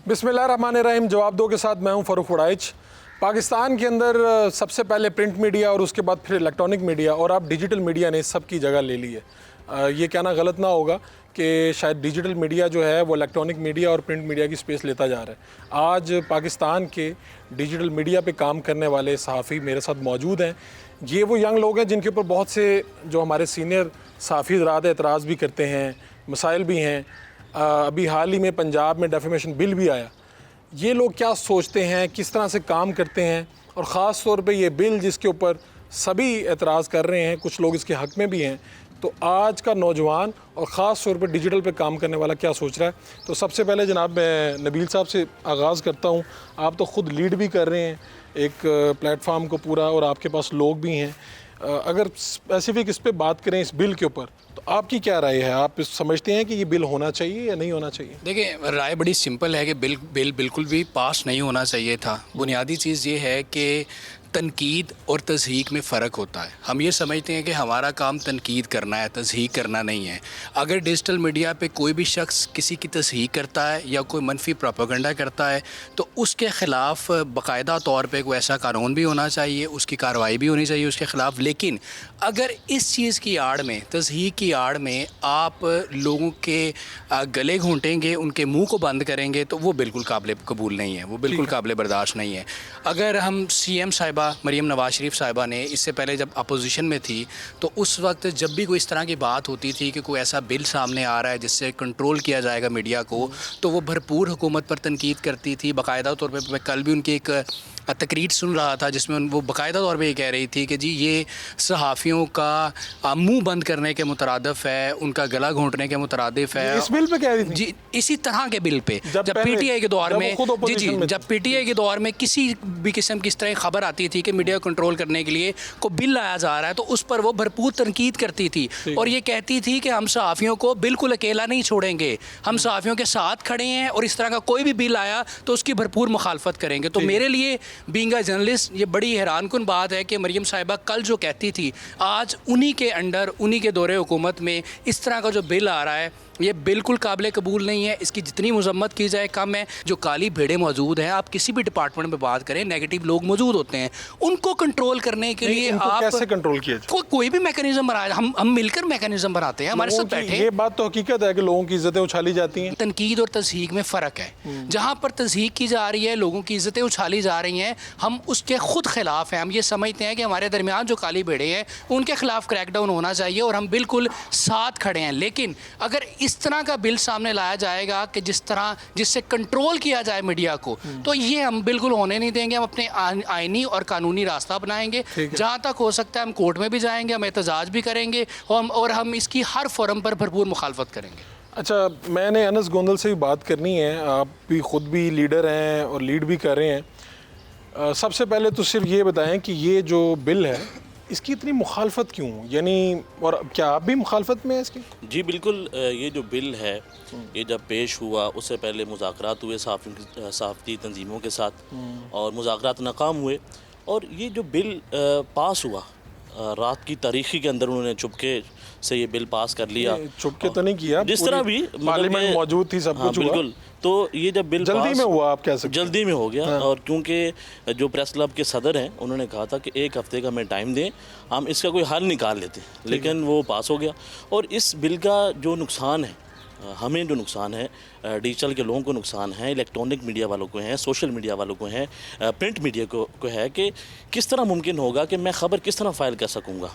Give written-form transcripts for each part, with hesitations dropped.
बिस्मिल्लाहिर्रहमानिर्रहीम। जवाब दो के साथ मैं हूं फ़रूख उड़ाइच। पाकिस्तान के अंदर सबसे पहले प्रिंट मीडिया और उसके बाद फिर इलेक्ट्रॉनिक मीडिया और अब डिजिटल मीडिया ने सब की जगह ले ली है। ये कहना गलत ना होगा कि शायद डिजिटल मीडिया जो है वो इलेक्ट्रॉनिक मीडिया और प्रिंट मीडिया की स्पेस लेता जा रहा है। आज पाकिस्तान के डिजिटल मीडिया पे काम करने वाले सहाफ़ी मेरे साथ मौजूद हैं। ये वो यंग लोग हैं जिनके ऊपर बहुत से जो हमारे सीनियर सहाफ़ी हज़रात एतराज़ भी करते हैं, मसाइल भी हैं। अभी हाल ही में पंजाब में डेफेमेशन बिल भी आया। ये लोग क्या सोचते हैं, किस तरह से काम करते हैं, और ख़ास तौर पे ये बिल जिसके ऊपर सभी एतराज़ कर रहे हैं, कुछ लोग इसके हक़ में भी हैं, तो आज का नौजवान और ख़ास तौर पे डिजिटल पे काम करने वाला क्या सोच रहा है। तो सबसे पहले जनाब मैं नबील साहब से आगाज़ करता हूँ। आप तो ख़ुद लीड भी कर रहे हैं एक प्लेटफार्म को पूरा, और आपके पास लोग भी हैं। अगर स्पेसिफ़िक इस पे बात करें इस बिल के ऊपर, तो आपकी क्या राय है? आप समझते हैं कि ये बिल होना चाहिए या नहीं होना चाहिए? देखिए, राय बड़ी सिंपल है कि बिल बिल्कुल भी पास नहीं होना चाहिए था। बुनियादी चीज़ ये है कि तनकीद और तज़हीक में फ़र्क होता है। हम ये समझते हैं कि हमारा काम तनकीद करना है, तज़हीक करना नहीं है। अगर डिजिटल मीडिया पे कोई भी शख्स किसी की तज़हीक करता है या कोई मनफी प्रोपेगेंडा करता है तो उसके ख़िलाफ़ बाकायदा तौर पे कोई ऐसा कानून भी होना चाहिए, उसकी कार्रवाई भी होनी चाहिए उसके ख़िलाफ़। लेकिन अगर इस चीज़ की आड़ में, तज़हीक की आड़ में आप लोगों के गले घोंटेंगे, उनके मुँह को बंद करेंगे, तो वो बिल्कुल काबिल कबूल नहीं है, वो बिल्कुल काबिल बर्दाश्त नहीं है। अगर हम CM साहिबा मरीम नवाज शरीफ साहिबा ने इससे पहले जब अपोजिशन में थी तो उस वक्त जब भी कोई इस तरह की बात होती थी कि कोई ऐसा बिल सामने आ रहा है जिससे कंट्रोल किया जाएगा मीडिया को, तो वो भरपूर हुकूमत पर तनकीद करती थी। बाकायदा तौर पे मैं कल भी उनकी एक तकरीर सुन रहा था जिसमें वो बाकायदा तौर पे ये कह रही थी कि जी ये सहाफ़ियों का मुंह बंद करने के मुतरादिफ है, उनका गला घोंटने के मुतरादिफ है। इस बिल पे कह रही थी जी, इसी तरह के बिल पे जब PTI के दौर में, जब PTI के दौर में किसी भी किस्म की इस तरह खबर आती थी कि मीडिया कंट्रोल करने के लिए को बिल लाया जा रहा है तो उस पर वो भरपूर तनकीद करती थी और ये कहती थी कि हम सहाफ़ियों को बिल्कुल अकेला नहीं छोड़ेंगे, हम सहाफ़ियों के साथ खड़े हैं और इस तरह का कोई भी बिल आया तो उसकी भरपूर मुखालफत करेंगे। तो मेरे लिए बीइंग अ जर्नलिस्ट ये बड़ी हैरानकुन बात है कि मरीम साहिबा कल जो कहती थी, आज उन्हीं के अंडर, उन्हीं के दौरे हुकूमत में इस तरह का जो बिल आ रहा है ये बिल्कुल काबिल कबूल नहीं है। इसकी जितनी मजम्मत की जाए कम है। जो काली भेड़ें मौजूद हैं, आप किसी भी डिपार्टमेंट में बात करें, नेगेटिव लोग मौजूद होते हैं, उनको कंट्रोल करने के लिए आप कैसे कंट्रोल किया जाए? कोई भी मैकेनिज्म बनाए, हम मिलकर मैकेनिज्म बनाते हैं, हमारे साथ बैठे। ये बात तो हकीकत है कि लोगों की इज्जतें उछाली जाती हैं। तनकीद और तज़हीक में फ़र्क है। जहाँ पर तज़हीक की जा रही है, लोगों की इज्जतें उछाली जा रही हैं, हम उसके खुद खिलाफ हैं। हम ये समझते हैं कि हमारे दरमियान जो काली भेड़ें हैं उनके खिलाफ क्रैकडाउन होना चाहिए और हम बिल्कुल साथ खड़े हैं। लेकिन अगर इस तरह का बिल सामने लाया जाएगा कि जिससे कंट्रोल किया जाए मीडिया को, तो ये हम बिल्कुल होने नहीं देंगे। हम अपने आईनी और कानूनी रास्ता बनाएंगे। जहाँ तक हो सकता है हम कोर्ट में भी जाएंगे, हम एहतजाज भी करेंगे और हम इसकी हर फोरम पर भरपूर मुखालफत करेंगे। अच्छा, मैंने अनस गोंदल से भी बात करनी है। आप भी ख़ुद भी लीडर हैं और लीड भी कर रहे हैं। सबसे पहले तो सिर्फ ये बताएं कि ये जो बिल है इसकी इतनी मुखालफत क्यों, यानी, और क्या आप भी मुखालफत में हैं इसकी? जी बिल्कुल। ये जो बिल है ये जब पेश हुआ उससे पहले मुज़ाकरात हुए सहाफ़ती तंजीमों के साथ और मुज़ाकरात नाकाम हुए, और ये जो बिल पास हुआ रात की तारीखी के अंदर उन्होंने चुपके से ये बिल पास कर लिया। चुपके तो नहीं किया, जिस तरह भी पार्लियामेंट मौजूद थी, सब कुछ हुआ। बिल्कुल। तो ये जब बिल जल्दी में हुआ, आप कह सकते हैं जल्दी में हो गया। और क्योंकि जो प्रेस क्लब के सदर हैं उन्होंने कहा था कि 1 हफ़्ते का हमें टाइम दें, हम इसका कोई हल निकाल लेते, लेकिन वो पास हो गया। और इस बिल का जो नुकसान है, हमें जो नुकसान है, डिजिटल के लोगों को नुकसान है, इलेक्ट्रॉनिक मीडिया वालों को है, सोशल मीडिया वालों को है, प्रिंट मीडिया को है कि किस तरह मुमकिन होगा कि मैं ख़बर किस तरह फ़ाइल कर सकूँगा।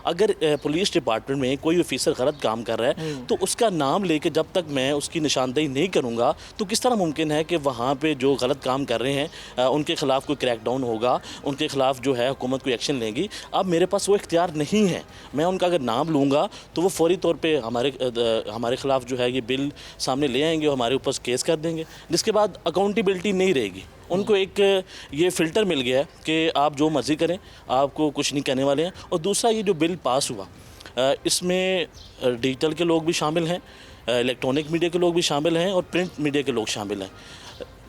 अगर पुलिस डिपार्टमेंट में कोई ऑफिसर गलत काम कर रहा है तो उसका नाम लेके जब तक मैं उसकी निशानदेही नहीं करूँगा तो किस तरह मुमकिन है कि वहाँ पे जो गलत काम कर रहे हैं उनके ख़िलाफ़ कोई क्रैकडाउन होगा, उनके ख़िलाफ़ जो है हुकूमत कोई एक्शन लेगी। अब मेरे पास वो इख्तियार नहीं है। मैं उनका अगर नाम लूँगा तो वो फ़ौरी तौर पर हमारे ख़िलाफ़ जो है ये बिल सामने ले आएंगे और हमारे ऊपर केस कर देंगे, जिसके बाद अकाउंटेबिलिटी नहीं रहेगी। उनको एक ये फ़िल्टर मिल गया है कि आप जो मर्ज़ी करें, आपको कुछ नहीं कहने वाले हैं। और दूसरा, ये जो बिल पास हुआ इसमें डिजिटल के लोग भी शामिल हैं, इलेक्ट्रॉनिक मीडिया के लोग भी शामिल हैं और प्रिंट मीडिया के लोग शामिल हैं।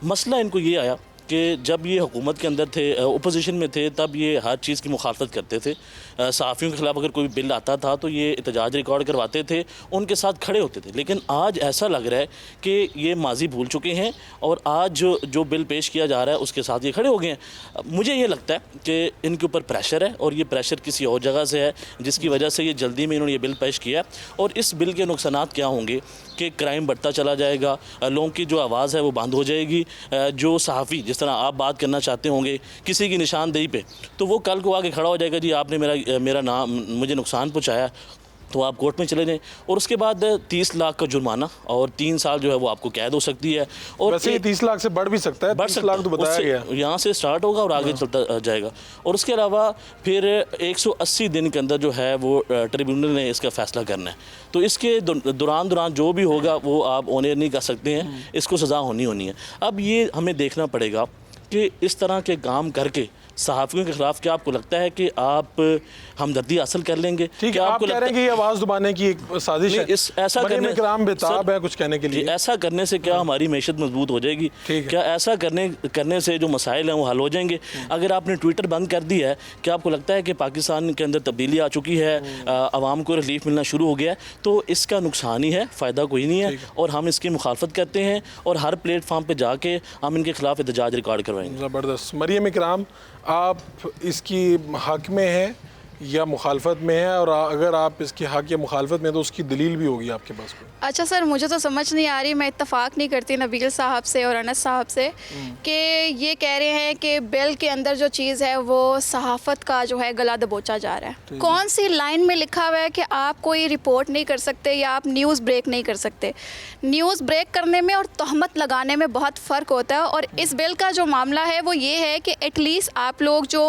मसला इनको ये आया कि जब ये हुकूमत के अंदर थे, ओपोजिशन में थे, तब ये हर चीज़ की मुखालफत करते थे। सहाफ़ियों के ख़िलाफ़ अगर कोई बिल आता था तो ये एहतजाज रिकॉर्ड करवाते थे, उनके साथ खड़े होते थे। लेकिन आज ऐसा लग रहा है कि ये माजी भूल चुके हैं और आज जो बिल पेश किया जा रहा है उसके साथ ये खड़े हो गए हैं। मुझे ये लगता है कि इनके ऊपर प्रेशर है और ये प्रेशर किसी और जगह से है, जिसकी वजह से ये जल्दी में इन्होंने ये बिल पेश किया। और इस बिल के नुकसानात क्या होंगे कि क्राइम बढ़ता चला जाएगा, लोगों की जो आवाज़ है वो बंद हो जाएगी। जो सहाफ़ी जिस तरह आप बात करना चाहते होंगे किसी की निशानदेही पे, तो वो कल को आके खड़ा हो जाएगा, जी आपने मेरा नाम मुझे नुकसान पहुंचाया, तो आप कोर्ट में चले जाएं और उसके बाद 30 लाख का जुर्माना और 3 साल जो है वो आपको कैद हो सकती है। और वैसे ये 30 लाख से बढ़ भी सकता है, 30 लाख तो बताया गया, यहाँ से स्टार्ट होगा और आगे चलता जाएगा। और उसके अलावा फिर 180 दिन के अंदर जो है वो ट्रिब्यूनल ने इसका फ़ैसला करना है, तो इसके दौरान जो भी होगा वो आप ऑनर नहीं कर सकते हैं, इसको सज़ा होनी है। अब ये हमें देखना पड़ेगा कि इस तरह के काम करके सहाफ़ियों के ख़िलाफ़ क्या आपको लगता है कि आप हमदर्दी हासिल कर लेंगे? ठीक है, आप कह रहे हैं कि ये आवाज़ दबाने की एक साजिश है, ऐसा करने कराम बेताब है कुछ कहने के लिए। ऐसा करने से क्या हमारी मैशत मजबूत हो जाएगी? क्या ऐसा करने से जो मसाइल हैं वो हल हो जाएंगे? अगर आपने ट्विटर बंद कर दिया है, क्या आपको लगता है कि पाकिस्तान के अंदर तब्दीली आ चुकी है, आवाम को रिलीफ मिलना शुरू हो गया है? तो इसका नुकसान ही है, फ़ायदा कोई नहीं है। और हम इसकी मुखालफत करते हैं और हर प्लेटफार्म पर जाके हम इनके ख़िलाफ़ एहतजाज रिकॉर्ड करवाएंगे। ज़बरदस्त। मरियम इकराम, आप इसकी हक में हैं या मुखालफत में है, और अगर आप इसकी हक या मुखालफत में तो उसकी दलील भी होगी आपके पास कोई? अच्छा सर, मुझे तो समझ नहीं आ रही, मैं इत्तफाक नहीं करती नबील साहब से और अनस साहब से कि ये कह रहे हैं कि बिल के अंदर जो चीज़ है वो सहाफ़त का जो है गला दबोचा जा रहा है। कौन सी लाइन में लिखा हुआ है कि आप कोई रिपोर्ट नहीं कर सकते या आप न्यूज़ ब्रेक नहीं कर सकते? न्यूज़ ब्रेक करने में और तहमत लगाने में बहुत फ़र्क होता है। और इस बिल का जो मामला है वो ये है कि एटलीस्ट आप लोग जो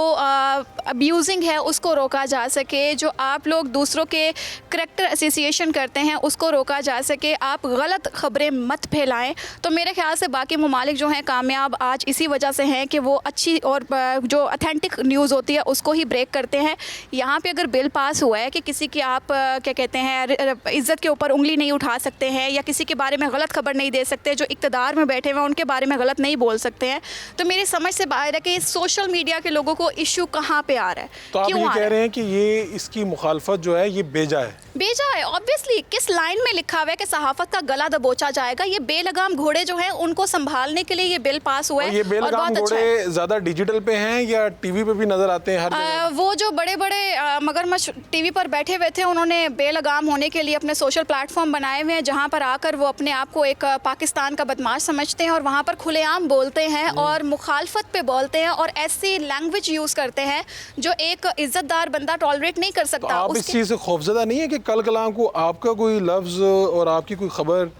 अब्यूज़िंग है उसको रोका जा सके, जो आप लोग दूसरों के करैक्टर एसोसिएशन करते हैं उसको रोका जा सके, आप गलत खबरें मत फैलाएं। तो मेरे ख्याल से बाकी ममालिक जो हैं कामयाब आज इसी वजह से हैं कि वो अच्छी और जो अथेंटिक न्यूज़ होती है उसको ही ब्रेक करते हैं। यहाँ पे अगर बिल पास हुआ है कि किसी की आप क्या कहते हैं इज़्ज़त के ऊपर उंगली नहीं उठा सकते हैं या किसी के बारे में गलत खबर नहीं दे सकते, जो इक़्तिदार में बैठे हुए हैं उनके बारे में गलत नहीं बोल सकते हैं, तो मेरी समझ से बाहर है कि सोशल मीडिया के लोगों को इशू कहाँ पे आ रहा है। तो आप ये कह रहे हैं कि ये इसकी मुखालफत जो है ये बेजा है? बेजा है ऑब्वियसली। किस लाइन में लिखा हुआ है कि सहाफत का गला दबोचा जाएगा? ये बेलगाम घोड़े जो हैं उनको संभालने के लिए ये बिल पास हुआ है। ये बेलगाम घोड़े ज्यादा डिजिटल पे हैं या टीवी पे भी नजर आते हैं हर जगह? वो जो बड़े बड़े मगरमच्छ टीवी पर बैठे हुए थे उन्होंने बेलगाम होने के लिए अपने सोशल प्लेटफॉर्म बनाए हुए हैं जहाँ पर आकर वो अपने आप को एक पाकिस्तान का बदमाश समझते हैं और वहाँ पर खुलेआम बोलते हैं और मुखालफत पे बोलते हैं और ऐसी लैंग्वेज यूज़ करते हैं जो एक इज्जतदार बंदा टॉलरेट नहीं कर सकता। तो आप इस चीज़ से खौफजदा नहीं है कि कल कलाम को आपका कोई लफ्ज़ और आपकी कोई खबर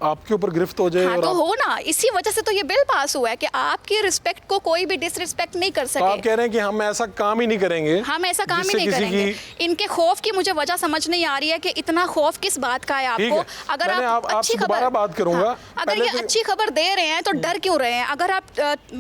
आपके ऊपर गिरफ्त हो जाए? हाँ, और तो हो ना, इसी वजह से तो ये बिल पास हुआ है कि आपकी रिस्पेक्ट को कोई भी डिसरिस्पेक्ट नहीं कर सके। तो आप कह रहे हैं कि हम ऐसा काम ही नहीं करेंगे? हम ऐसा काम ही नहीं करेंगे। इनके खौफ की मुझे वजह समझ नहीं आ रही है कि इतना खौफ किस बात का है आपको? अगर आप अच्छी खबर बात करूंगा, हाँ, अगर ये अच्छी खबर दे रहे हैं तो डर क्यों रहे हैं? अगर आप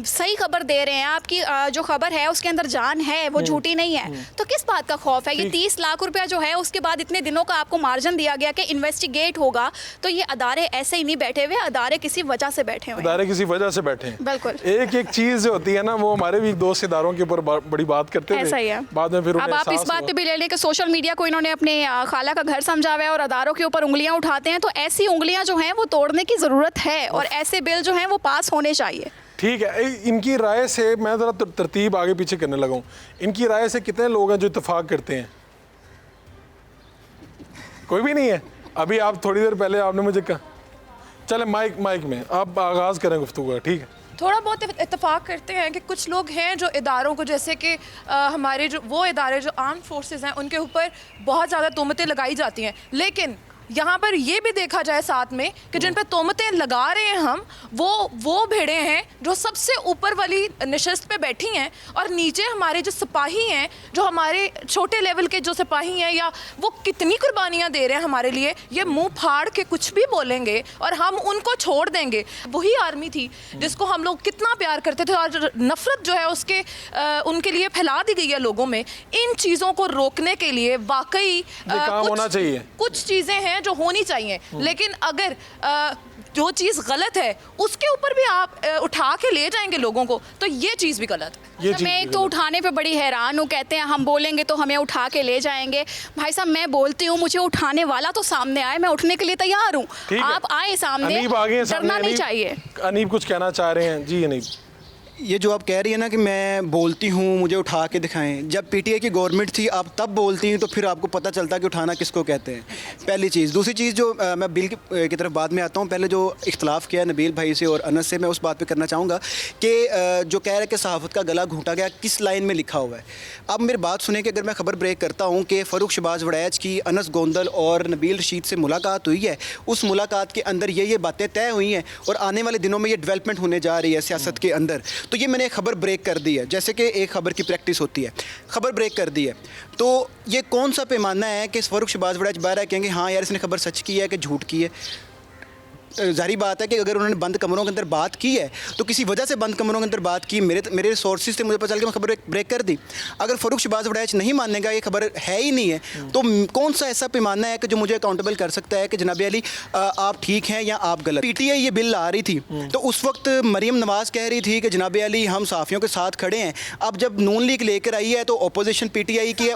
सही खबर दे रहे हैं, आपकी जो खबर है उसके अंदर जान है, वो झूठी नहीं है, तो किस बात का खौफ है? ये 30 लाख रुपया जो है उसके बाद इतने दिनों का आपको मार्जिन दिया गया कि इन्वेस्टिगेट होगा, तो ये अदारे ऐसे ही नहीं बैठे हुए, अदारे किसी वजह से बैठे हुए हैं। अदारे किसी वजह से बैठे हैं। बिल्कुल। एक चीज जो होती है ना, वो हमारे भी दोस्त इदारों के ऊपर बड़ी बात करते थे, ऐसा ही है। बाद में फिर अब आप इस बात पे भी ले लें कि सोशल मीडिया को इन्होंने अपने खाला का घर समझा हुआ है और अदारों के ऊपर उंगलियां उठाते हैं, तो ऐसी उंगलियां जो हैं वो तोड़ने की ज़रूरत है और ऐसे बिल जो हैं वो पास होने चाहिए। ठीक है, इनकी राय से मैं ज़रा तरतीब आगे पीछे करने लगा हूँ। इनकी राय से कितने लोग हैं जो इत्तेफाक करते हैं? कोई भी नहीं है? अभी आप थोड़ी देर पहले आपने मुझे कहा, चले माइक में आप आगाज़ करें गुफ्तगू का, ठीक है? थोड़ा बहुत इत्तेफाक करते हैं कि कुछ लोग हैं जो इदारों को, जैसे कि हमारे जो वो इदारे जो आर्म फोर्सेस हैं उनके ऊपर बहुत ज़्यादा तोहमतें लगाई जाती हैं, लेकिन यहाँ पर ये भी देखा जाए साथ में कि जिन पर तोहमतें लगा रहे हैं हम, वो भेड़ें हैं जो सबसे ऊपर वाली नशिस्त पे बैठी हैं और नीचे हमारे जो सिपाही हैं, जो हमारे छोटे लेवल के जो सिपाही हैं, या वो कितनी कुर्बानियाँ दे रहे हैं हमारे लिए, ये मुंह फाड़ के कुछ भी बोलेंगे और हम उनको छोड़ देंगे। वही आर्मी थी जिसको हम लोग कितना प्यार करते थे और नफरत जो है उसके उनके लिए फैला दी गई है लोगों में। इन चीज़ों को रोकने के लिए वाकई काम होना चाहिए। कुछ चीज़ें हैं हैं जो होनी चाहिए, लेकिन अगर जो चीज़ गलत है उसके ऊपर भी आप उठा के ले जाएंगे लोगों को, तो ये चीज़ भी गलत है। ये अच्छा, चीज़ मैं भी एक तो गलत उठाने पे बड़ी हैरान हूँ, कहते हैं हम बोलेंगे तो हमें उठा के ले जाएंगे। भाई साहब मैं बोलती हूँ, मुझे उठाने वाला तो सामने आए, मैं उठने के लिए तैयार हूँ, ठीक है। आप आए सामने, अनीब आगे हैं सामने। डरना नहीं अनीब- चाहिए। अनीब कुछ कहना चाह रहे हैं जी। अनीब, ये जो आप कह रही है ना कि मैं बोलती हूँ मुझे उठा के दिखाएं, जब पीटीआई की गवर्नमेंट थी आप तब बोलती हैं तो फिर आपको पता चलता कि उठाना किसको कहते हैं, पहली चीज़। दूसरी चीज़ जो मैं बिल की तरफ बाद में आता हूँ, पहले जो इख्तलाफ किया नबील भाई से और अनस से, मैं उस बात पे करना चाहूँगा कि जो कह रहे हैं कि सहाफ़त का गला घूंटा गया, किस लाइन में लिखा हुआ है। अब मेरी बात सुने कि अगर मैं खबर ब्रेक करता हूँ कि फ़ारूक शहबाज वड़ैच की अनस गोंदल और नबील रशीद से मुलाकात हुई है, उस मुलाकात के अंदर ये बातें तय हुई हैं और आने वाले दिनों में ये डेवलपमेंट होने जा रही है सियासत के अंदर, तो ये मैंने खबर ब्रेक कर दी है, जैसे कि एक खबर की प्रैक्टिस होती है, खबर ब्रेक कर दी है। तो ये कौन सा पैमाना है कि फ़ारूक शहबाज वड़ैच बाहर कहेंगे हाँ यार इसने खबर सच की है कि झूठ की है। जाहिर बात है कि अगर उन्होंने बंद कमरों के अंदर बात की है तो किसी वजह से बंद कमरों के अंदर बात की, मेरे सोर्सेज से मुझे पता चल के मैं खबर ब्रेक कर दी। अगर फ़ारूक शहबाज वड़ैच नहीं मानेगा, ये खबर है ही नहीं है, तो कौन सा ऐसा पैमाना है कि जो मुझे अकाउंटेबल कर सकता है कि जनाब अली आप ठीक हैं या आप गलत। पीटीआई ये बिल ला रही थी तो उस वक्त मरीम नवाज़ कह रही थी कि जनाब अली हम सहाफ़ियों के साथ खड़े हैं। अब जब नून लीग लेकर आई है तो अपोजिशन पीटीआई की है,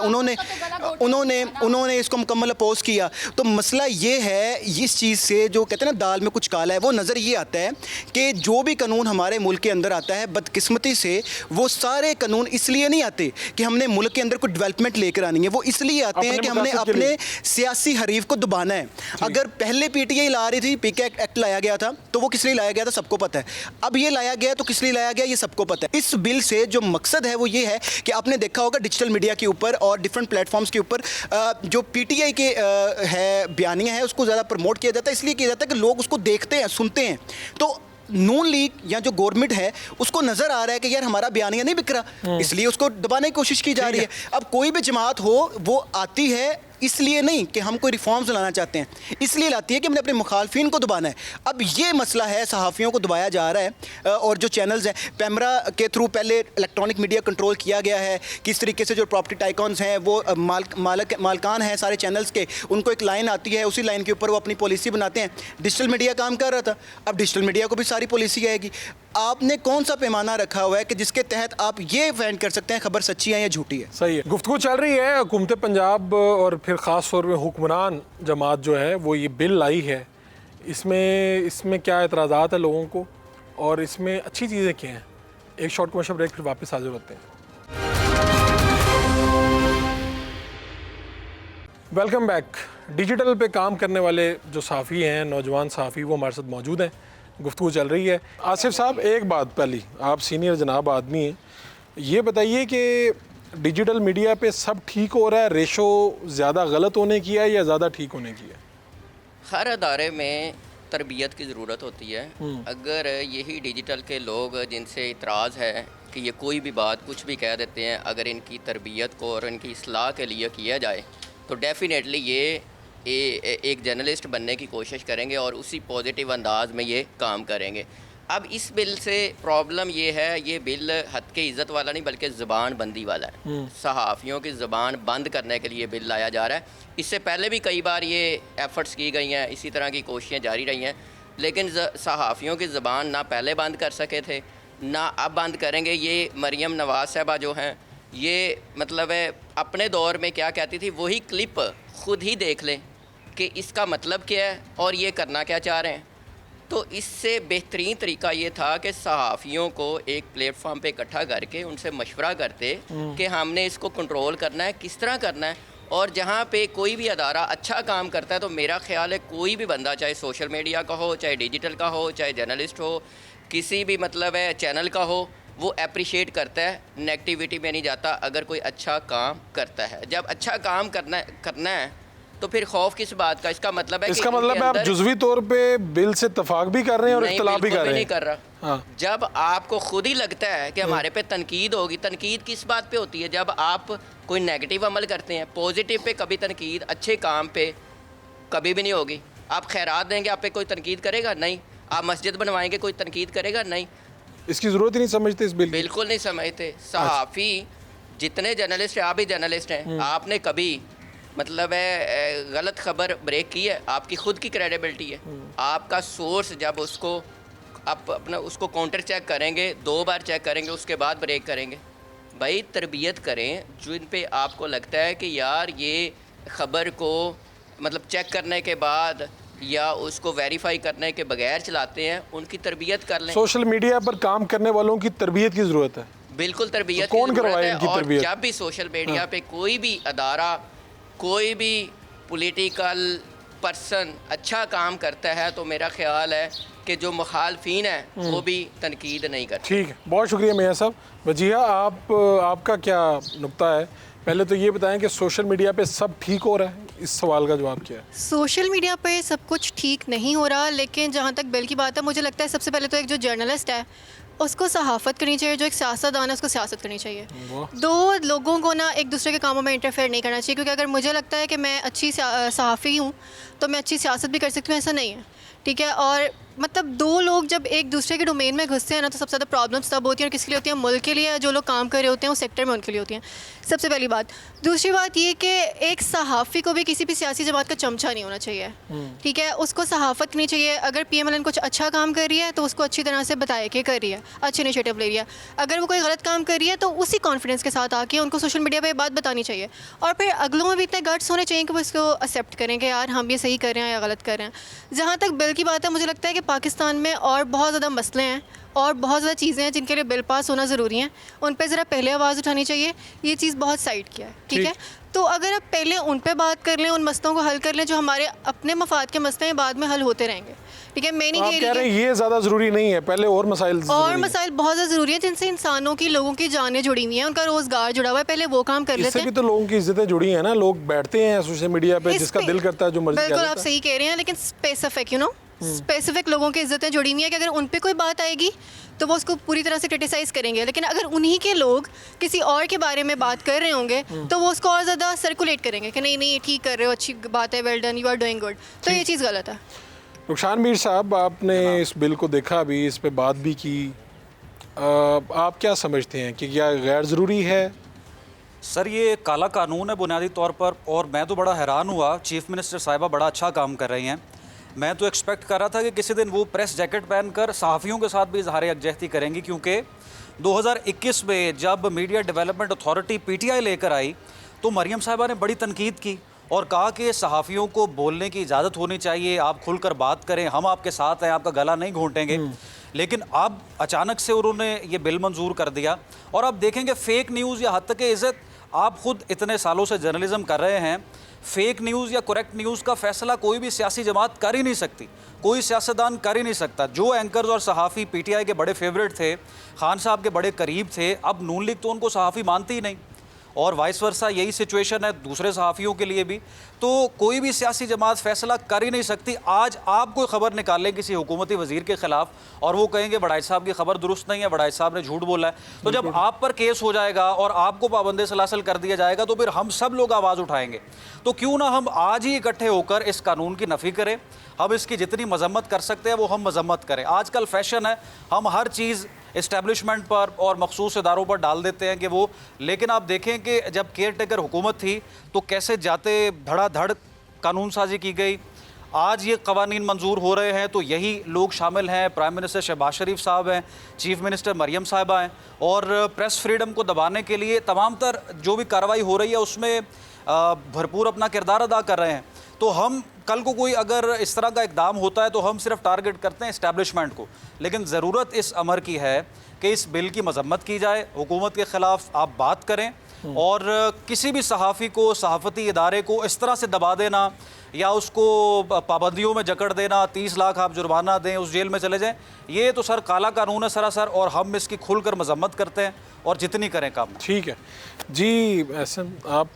उन्होंने इसको मुकम्मल अपोज किया। तो मसला ये है, इस चीज़ से जो कहते हैं ना दाल में कुछ काला है, वो नज़र ये आता है कि जो भी कानून हमारे मुल्क के अंदर आता है, बदकिस्मती से वो सारे कानून इसलिए नहीं आते कि हमने मुल्क के अंदर कोई डेवलपमेंट लेकर आनी है, वो इसलिए आते हैं कि हमने अपने सियासी हरीफ को दबाना है। अगर पहले पीटीआई ला रही थी, पीके एक्ट लाया गया था, तो वो किस लिए लाया गया था सबको पता है। अब ये लाया गया तो किस लिए लाया गया ये सबको पता है। इस बिल से जो मकसद है वो ये है कि आपने देखा होगा डिजिटल मीडिया के ऊपर और डिफरेंट प्लेटफॉर्म्स के ऊपर जो पीटीआई के है बयानियाँ है उसको ज़्यादा प्रमोट किया जाता है, इसलिए किया जाता है कि लोग उसको देखते हैं, सुनते हैं। तो नून लीग या जो गवर्नमेंट है उसको नजर आ रहा है कि यार हमारा बयानिया नहीं बिक रहा, इसलिए उसको दबाने की कोशिश की जा रही है। अब कोई भी जमात हो वो आती है इसलिए नहीं कि हम कोई रिफॉर्म्स लाना चाहते हैं, इसलिए लाती है कि हमने अपने मुखालफिन को दबाना है। अब ये मसला है, सहाफ़ियों को दबाया जा रहा है और जो चैनल्स हैं पैमरा के थ्रू पहले इलेक्ट्रॉनिक मीडिया कंट्रोल किया गया है, किस तरीके से जो प्रॉपर्टी टाइकॉन्स हैं वो मालकान हैं सारे चैनल्स के, उनको एक लाइन आती है, उसी लाइन के ऊपर वो अपनी पॉलिसी बनाते हैं। डिजिटल मीडिया काम कर रहा था, अब डिजिटल मीडिया को भी सारी पॉलिसी आएगी। आपने कौन सा पैमाना रखा हुआ है कि जिसके तहत आप ये फाइंड कर सकते हैं खबर सच्ची है या झूठी है? सही है। गुफ्तगू चल रही है हुकूमत पंजाब और फिर ख़ास तौर पे हुक्मरान जमात जो है वो ये बिल लाई है, इसमें क्या एतराज़ात है लोगों को और इसमें अच्छी चीज़ें क्या हैं। एक शॉर्ट कमर्शियल ब्रेक, फिर वापस हाजिर होते हैं। Welcome back. डिजिटल पे काम करने वाले जो सहाफ़ी हैं, नौजवान सहाफ़ी, वो हमारे साथ मौजूद हैं, गुफ्तगू चल रही है। आसिफ साहब, एक बात पहली, आप सीनियर जनाब आदमी हैं, ये बताइए कि डिजिटल मीडिया पे सब ठीक हो रहा है, रेशो ज़्यादा गलत होने की है या ज़्यादा ठीक होने की है? हर अदारे में तरबियत की ज़रूरत होती है। अगर यही डिजिटल के लोग जिनसे इतराज़ है कि ये कोई भी बात कुछ भी कह देते हैं, अगर इनकी तरबियत को और इनकी इस्लाह के लिए किया जाए तो डेफ़िनेटली ये एक जर्नलिस्ट बनने की कोशिश करेंगे और उसी पॉजिटिव अंदाज में ये काम करेंगे। अब इस बिल से प्रॉब्लम ये है, ये बिल हद के इज़्ज़त वाला नहीं बल्कि ज़बान बंदी वाला है। सहाफ़ियों की ज़बान बंद करने के लिए बिल लाया जा रहा है। इससे पहले भी कई बार ये एफ़र्ट्स की गई हैं, इसी तरह की कोशिशें जारी रही हैं, लेकिन सहाफ़ियों की ज़बान ना पहले बंद कर सके थे ना अब बंद करेंगे। ये मरियम नवाज़ साहबा जो हैं, ये मतलब है अपने दौर में क्या कहती थी वही क्लिप ख़ुद ही देख लें कि इसका मतलब क्या है और ये करना क्या चाह रहे हैं। तो इससे बेहतरीन तरीका ये था कि सहाफ़ियों को एक प्लेटफॉर्म पे इकट्ठा करके उनसे मशवरा करते कि हमने इसको कंट्रोल करना है, किस तरह करना है। और जहाँ पे कोई भी अदारा अच्छा काम करता है तो मेरा ख्याल है कोई भी बंदा, चाहे सोशल मीडिया का हो, चाहे डिजिटल का हो, चाहे जर्नलिस्ट हो, किसी भी मतलब है चैनल का हो, वो अप्रिशिएट करता है, नेगेटिविटी में नहीं जाता अगर कोई अच्छा काम करता है। जब अच्छा काम करना है तो फिर खौफ किस बात का? इसका मतलब है इसका मतलब है आप जुज़वी तौर पे बिल से इत्तेफाक भी कर रहे हैं और इख्तिलाफ भी कर रहे हैं? नहीं कर रहा। हाँ। जब आपको खुद ही लगता है कि हमारे पे तनकीद होगी, तनकीद किस बात पे होती है? जब आप कोई नेगेटिव अमल करते हैं। पॉजिटिव पे कभी तनकीद, अच्छे काम पे कभी भी नहीं होगी। आप खैरात देंगे, आप पे कोई तनकीद करेगा? नहीं। आप मस्जिद बनवाएंगे, कोई तनकीद करेगा? नहीं। इसकी ज़रूरत ही नहीं समझते इस बिल? बिल्कुल नहीं समझते। सहाफ़ी जितने जर्नलिस्ट हैं, आप भी जर्नलिस्ट हैं, आपने कभी मतलब है गलत खबर ब्रेक की है, आपकी खुद की क्रेडिबिलिटी है। आपका सोर्स जब उसको आप अपना उसको काउंटर चेक करेंगे, 2 बार चेक करेंगे, उसके बाद ब्रेक करेंगे। भाई तरबियत करें जिन पे आपको लगता है कि यार ये ख़बर को मतलब चेक करने के बाद या उसको वेरीफाई करने के बगैर चलाते हैं, उनकी तरबियत कर लें। सोशल मीडिया पर काम करने वालों की तरबियत की ज़रूरत है। बिल्कुल तरबियत तो कौन की ज़रूरत करवाए है। इनकी और तरबियत? जब भी सोशल मीडिया पे कोई भी अदारा, कोई भी पॉलिटिकल पर्सन अच्छा काम करता है तो मेरा ख्याल है कि जो मुखालफीन है वो भी तनकीद नहीं करते। ठीक है, बहुत शुक्रिया मियाँ साहब। वजीहा, आपका क्या नुक्ता है? पहले तो ये बताएं कि सोशल मीडिया पे सब ठीक हो रहा है, इस सवाल का जवाब क्या है? सोशल मीडिया पे सब कुछ ठीक नहीं हो रहा, लेकिन जहाँ तक बिल की बात है, मुझे लगता है सबसे पहले तो एक जो जर्नलिस्ट है उसको सहाफ़त करनी चाहिए, जो एक सियासतदान है उसको सियासत करनी चाहिए। दो लोगों को ना एक दूसरे के कामों में इंटरफेयर नहीं करना चाहिए, क्योंकि अगर मुझे लगता है कि मैं अच्छी सहाफ़ी हूँ तो मैं अच्छी सियासत भी कर सकती हूँ, ऐसा नहीं है, ठीक है। और मतलब दो लोग जब एक दूसरे के डोमेन में घुसते हैं ना, तो सबसे ज़्यादा प्रॉब्लम्स तब होती हैं। और किसके लिए होती हैं? मुल्क के लिए, जो लोग काम कर रहे होते हैं उस सेक्टर में, उनके लिए होती हैं, सबसे पहली बात। दूसरी बात ये कि एक सहाफ़ी को भी किसी भी सियासी जमात का चमचा नहीं होना चाहिए, ठीक है। उसको सहाफ़त करनी चाहिए। अगर PMLN कुछ अच्छा काम कर रही है तो उसको अच्छी तरह से बताए कि कर रही है, अच्छे इनिशिएटिव ले रही है। अगर वो कोई गलत काम कर रही है तो उसी कॉन्फिडेंस के साथ आके उनको सोशल मीडिया पर बात बतानी चाहिए। और फिर अगलों में भी इतने गट्स होने चाहिए कि वो इसको एक्सेप्ट करें कि यार हम ये सही कर रहे हैं या गलत कर रहे हैं। जहाँ तक बिल की बात है, मुझे लगता है कि पाकिस्तान में और बहुत ज़्यादा मसले हैं और बहुत ज़्यादा चीज़ें हैं जिनके लिए बिल पास होना ज़रूरी है। उन पे ज़रा पहले आवाज़ उठानी चाहिए। ये चीज़ बहुत साइड किया है, ठीक है। तो अगर आप पहले उन पे बात कर लें, उन मसलों को हल कर लें जो हमारे अपने मफाद के मसले हैं, बाद में हल होते रहेंगे, ठीक है। मैं नहीं आप कह रहे हैं ये ज़्यादा ज़रूरी नहीं है, पहले और मसाइल और मसाइल बहुत ज़्यादा ज़रूरी है जिनसे इंसानों की, लोगों की जानें जुड़ी हुई हैं, उनका रोज़गार जुड़ा हुआ है, पहले वो काम कर लेते इससे हैं। भी तो लोगों की इज्जतें जुड़ी हैं ना, लोग बैठते हैं सोशल मीडिया पे, इस जिसका पे- दिल करता है जो मर्जी बिल्कुल कर आप लेता है। सही कह रहे हैं, लेकिन स्पेसिफिक स्पेसिफिक लोगों की इज्जतें जुड़ी हुई हैं कि अगर उन पे कोई बात आएगी तो वो उसको पूरी तरह से क्रिटिसाइज़ करेंगे। लेकिन अगर उन्हीं के लोग किसी और के बारे में बात कर रहे होंगे तो वो उसको और ज़्यादा सर्कुलेट करेंगे कि नहीं नहीं ठीक कर रहे हो, अच्छी बात है, well done, you are doing good. तो ये चीज़ गलत है। रुखसान मीर साहब, आपने इस बिल को देखा भी, इस पे बात भी की, आप क्या समझते हैं कि क्या गैर ज़रूरी है? सर, ये काला कानून है बुनियादी तौर पर, और मैं तो बड़ा हैरान हुआ। चीफ मिनिस्टर साहिबा बड़ा अच्छा काम कर रही हैं। मैं तो एक्सपेक्ट कर रहा था कि किसी दिन वो प्रेस जैकेट पहनकर सहाफ़ियों के साथ भी इजहार यकजहती करेंगी, क्योंकि 2021 में जब मीडिया डेवलपमेंट अथॉरिटी PTI लेकर आई तो मरियम साहिबा ने बड़ी तनकीद की और कहा कि सहाफ़ियों को बोलने की इजाज़त होनी चाहिए, आप खुलकर बात करें, हम आपके साथ हैं, आपका गला नहीं घोंटेंगे। लेकिन अब अचानक से उन्होंने ये बिल मंजूर कर दिया। और अब देखेंगे फेक न्यूज़ या हद तक इज़्ज़त, आप खुद इतने सालों से जर्नलिज्म कर रहे हैं, फेक न्यूज़ या करेक्ट न्यूज़ का फैसला कोई भी सियासी जमात कर ही नहीं सकती, कोई सियासतदान कर ही नहीं सकता। जो एंकर्स और सहाफ़ी PTI के बड़े फेवरेट थे, खान साहब के बड़े करीब थे, अब नून लीग तो उनको सहाफ़ी मानती ही नहीं, और वाइस वर्सा यही सिचुएशन है दूसरे सहाफ़ियों के लिए भी। तो कोई भी सियासी जमात फ़ैसला कर ही नहीं सकती। आज आप कोई ख़बर निकालें किसी हुकूमती वज़ीर के ख़िलाफ़ और वो कहेंगे वड़ाई साहब की ख़बर दुरुस्त नहीं है, वड़ाई साहब ने झूठ बोला है, तो जब आप पर केस हो जाएगा और आपको पाबंद सलासल कर दिया जाएगा तो फिर हम सब लोग आवाज़ उठाएंगे। तो क्यों ना हम आज ही इकट्ठे होकर इस कानून की नफ़ी करें। हम इसकी जितनी मजम्मत कर सकते हैं वो हम मजम्मत करें। आजकल फैशन है, हम हर चीज़ इस्टेब्लिशमेंट पर और मखसूस इदारों पर डाल देते हैं कि वो, लेकिन आप देखें कि जब केयर टेकर हुकूमत थी तो कैसे जाते धड़ाधड़ कानून साजी की गई। आज ये कवानीन मंजूर हो रहे हैं तो यही लोग शामिल हैं, प्राइम मिनिस्टर शहबाज शरीफ साहब हैं, चीफ मिनिस्टर मरियम साहिबा हैं, और प्रेस फ्रीडम को दबाने के लिए तमाम तर जो भी कार्रवाई हो रही है उसमें भरपूर अपना किरदार अदा कर रहे हैं। तो हम कल को कोई अगर इस तरह का इकदाम होता है तो हम सिर्फ टारगेट करते हैं इस्टेब्लिशमेंट को, लेकिन ज़रूरत इस अमर की है कि इस बिल की मजम्मत की जाए, हुकूमत के ख़िलाफ़ आप बात करें, और किसी भी सहाफ़ी को, सहाफ़ती इदारे को इस तरह से दबा देना या उसको पाबंदियों में जकड़ देना, 30 लाख आप जुर्माना दें, उस जेल में चले जाएं, ये तो सर काला कानून है सरासर, और हम इसकी खुलकर मजम्मत करते हैं और जितनी करें काम। ठीक है जी। एहसन, आप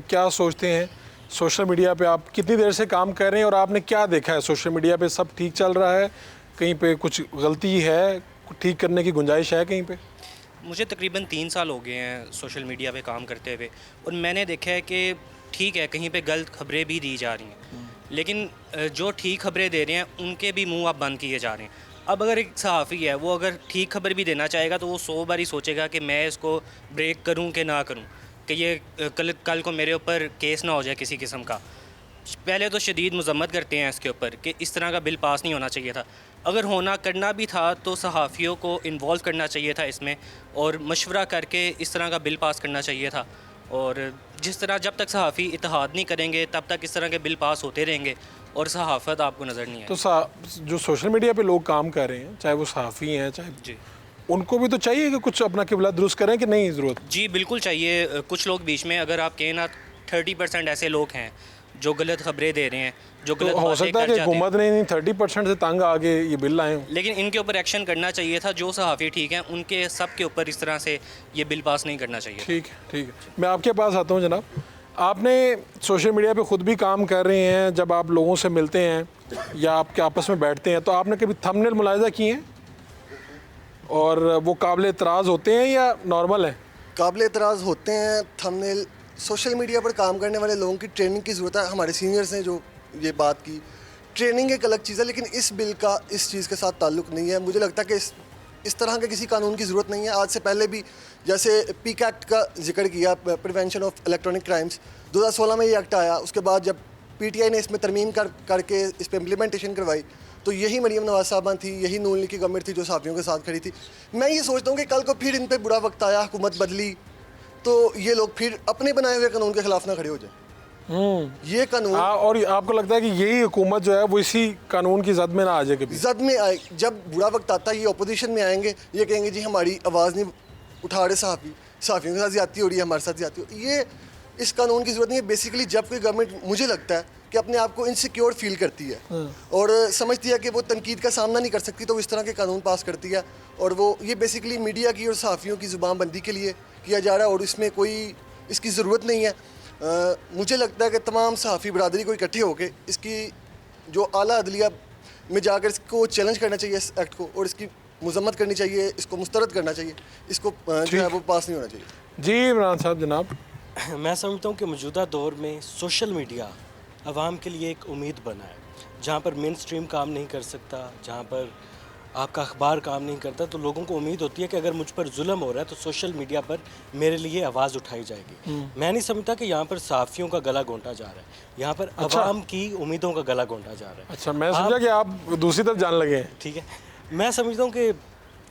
क्या सोचते हैं, सोशल मीडिया पे आप कितनी देर से काम कर रहे हैं और आपने क्या देखा है? सोशल मीडिया पे सब ठीक चल रहा है, कहीं पे कुछ गलती है, ठीक करने की गुंजाइश है कहीं पे? मुझे तकरीबन 3 साल हो गए हैं सोशल मीडिया पे काम करते हुए, और मैंने देखा है कि ठीक है, कहीं पे गलत खबरें भी दी जा रही हैं, लेकिन जो ठीक खबरें दे रहे हैं उनके भी मुंह अब बंद किए जा रहे हैं। अब अगर एक सहाफ़ी है, वो अगर ठीक खबर भी देना चाहेगा तो वो 100 बार ही सोचेगा कि मैं इसको ब्रेक करूं कि ना करूं। कि ये कल को मेरे ऊपर केस ना हो जाए किसी किस्म का। पहले तो शदीद मजम्मत करते हैं इसके ऊपर कि इस तरह का बिल पास नहीं होना चाहिए था। अगर करना भी था तो सहाफ़ियों को इन्वॉल्व करना चाहिए था इसमें, और मशवरा करके इस तरह का बिल पास करना चाहिए था। और जिस तरह जब तक सहाफ़ी इत्तेहाद नहीं करेंगे तब तक इस तरह के बिल पास होते रहेंगे और सहाफ़त आपको नज़र नहीं आएगी। तो जो सोशल मीडिया पे लोग काम कर रहे हैं, चाहे वो सहाफ़ी हैं चाहे जी, उनको भी तो चाहिए कि कुछ अपना किबला दुरुस्त करें कि नहीं ज़रूरत? जी बिल्कुल चाहिए। कुछ लोग बीच में, अगर आप कहें ना 30% ऐसे लोग हैं जो गलत खबरें दे रहे हैं, जो तो गलत हो बातें सकता है कर कि जाते हैं। हुकूमत ने 30% से तंग आके ये बिल लाए हों। लेकिन इनके ऊपर एक्शन करना चाहिए था। जो सहाफ़ी ठीक हैं उनके सब के ऊपर इस तरह से ये बिल पास नहीं करना चाहिए। ठीक है। मैं आपके पास आता हूँ जनाब। आपने सोशल मीडिया पे ख़ुद भी काम कर रहे हैं, जब आप लोगों से मिलते हैं या आपके आपस में बैठते हैं तो आपने कभी थंबनेल मुलाहिज़ा किए हैं और वो काबिल एतराज़ होते हैं या नॉर्मल है? काबिल एतराज़ होते हैं थंबनेल। सोशल मीडिया पर काम करने वाले लोगों की ट्रेनिंग की ज़रूरत है। हमारे सीनियर्स ने जो ये बात की, ट्रेनिंग एक अलग चीज़ है, लेकिन इस बिल का इस चीज़ के साथ ताल्लुक़ नहीं है। मुझे लगता है कि इस तरह के किसी कानून की ज़रूरत नहीं है। आज से पहले भी जैसे पीक एक्ट का जिक्र किया, प्रिवेंशन ऑफ इलेक्ट्रॉनिक क्राइम्स, 2016 में ये एक्ट आया। उसके बाद जब पीटीआई ने इसमें तरमीम करके इस पर इम्प्लीमेंटेशन करवाई तो यही मरीम नवाज साहबा थी, यही नून लीग की गवर्नमेंट थी जो सहाफ़ियों के साथ खड़ी थी। मैं ये सोचता हूँ कि कल को फिर इन पर बुरा वक्त आया, हुकूमत बदली, तो ये लोग फिर अपने बनाए हुए कानून के खिलाफ ना खड़े हो जाए। ये कानून और आपको लगता है कि यही हुकूमत जो है वो इसी कानून की जद में ना आ जाए? कभी जद में आए, जब बुरा वक्त आता है ये अपोजिशन में आएंगे, ये कहेंगे जी हमारी आवाज़ नहीं उठा रहे सहाफ़ियों के साथ ज़्यादती हो रही है, हमारे साथ ज़्यादती हो। ये इस कानून की ज़रूरत नहीं है। बेसिकली जब कोई गवर्नमेंट, मुझे लगता है कि अपने आप को इनसिक्योर फील करती है और समझती है कि वो तनकीद का सामना नहीं कर सकती, तो वो इस तरह के कानून पास करती है। और वो ये बेसिकली मीडिया की और सहाफ़ियों की ज़ुबान बंदी के लिए किया जा रहा है और इसमें कोई इसकी ज़रूरत नहीं है। मुझे लगता है कि तमाम सहाफ़ी बरादरी को इकट्ठे होकर इसकी जो आला अदलिया में जाकर इसको चैलेंज करना चाहिए इस एक्ट को, और इसकी मजम्मत करनी चाहिए, इसको मुस्तरद करना चाहिए, इसको जो है वो पास नहीं होना चाहिए। जी इमरान साहब जनाब। मैं समझता हूँ कि मौजूदा दौर में सोशल मीडिया आवाम के लिए एक उम्मीद बना है। जहाँ पर मेन स्ट्रीम काम नहीं कर सकता, जहाँ पर आपका अखबार काम नहीं करता, तो लोगों को उम्मीद होती है कि अगर मुझ पर जुल्म हो रहा है तो सोशल मीडिया पर मेरे लिए आवाज़ उठाई जाएगी। मैं नहीं समझता कि यहाँ पर सहाफ़ियों का गला घोंटा जा रहा है, यहाँ पर आवाम की उम्मीदों का गला घोंटा जा रहा है। अच्छा, मैं समझा कि आप दूसरी तरफ जाने लगे हैं। ठीक है, मैं समझता हूँ कि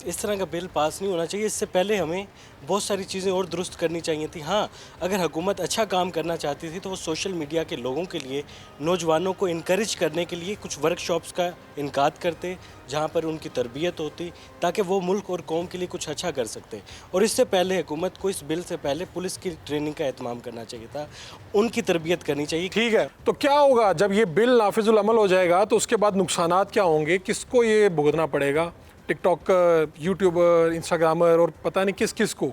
इस तरह का बिल पास नहीं होना चाहिए। इससे पहले हमें बहुत सारी चीज़ें और दुरुस्त करनी चाहिए थी। हाँ, अगर हुकूमत अच्छा काम करना चाहती थी तो वो सोशल मीडिया के लोगों के लिए, नौजवानों को इनकरेज करने के लिए कुछ वर्कशॉप्स का इनकाद करते जहाँ पर उनकी तरबियत होती, ताकि वो मुल्क और कौम के लिए कुछ अच्छा कर सकते। और इससे पहले हुकूमत को इस बिल से पहले पुलिस की ट्रेनिंग का एहतमाम करना चाहिए था, उनकी तरबियत करनी चाहिए। ठीक है, तो क्या होगा जब ये बिल नाफिजुल अमल हो जाएगा तो उसके बाद नुकसानात क्या होंगे? किसको ये भुगतना पड़ेगा? टिकटॉकर, यूट्यूबर, इंस्टाग्रामर और पता नहीं किस किस को।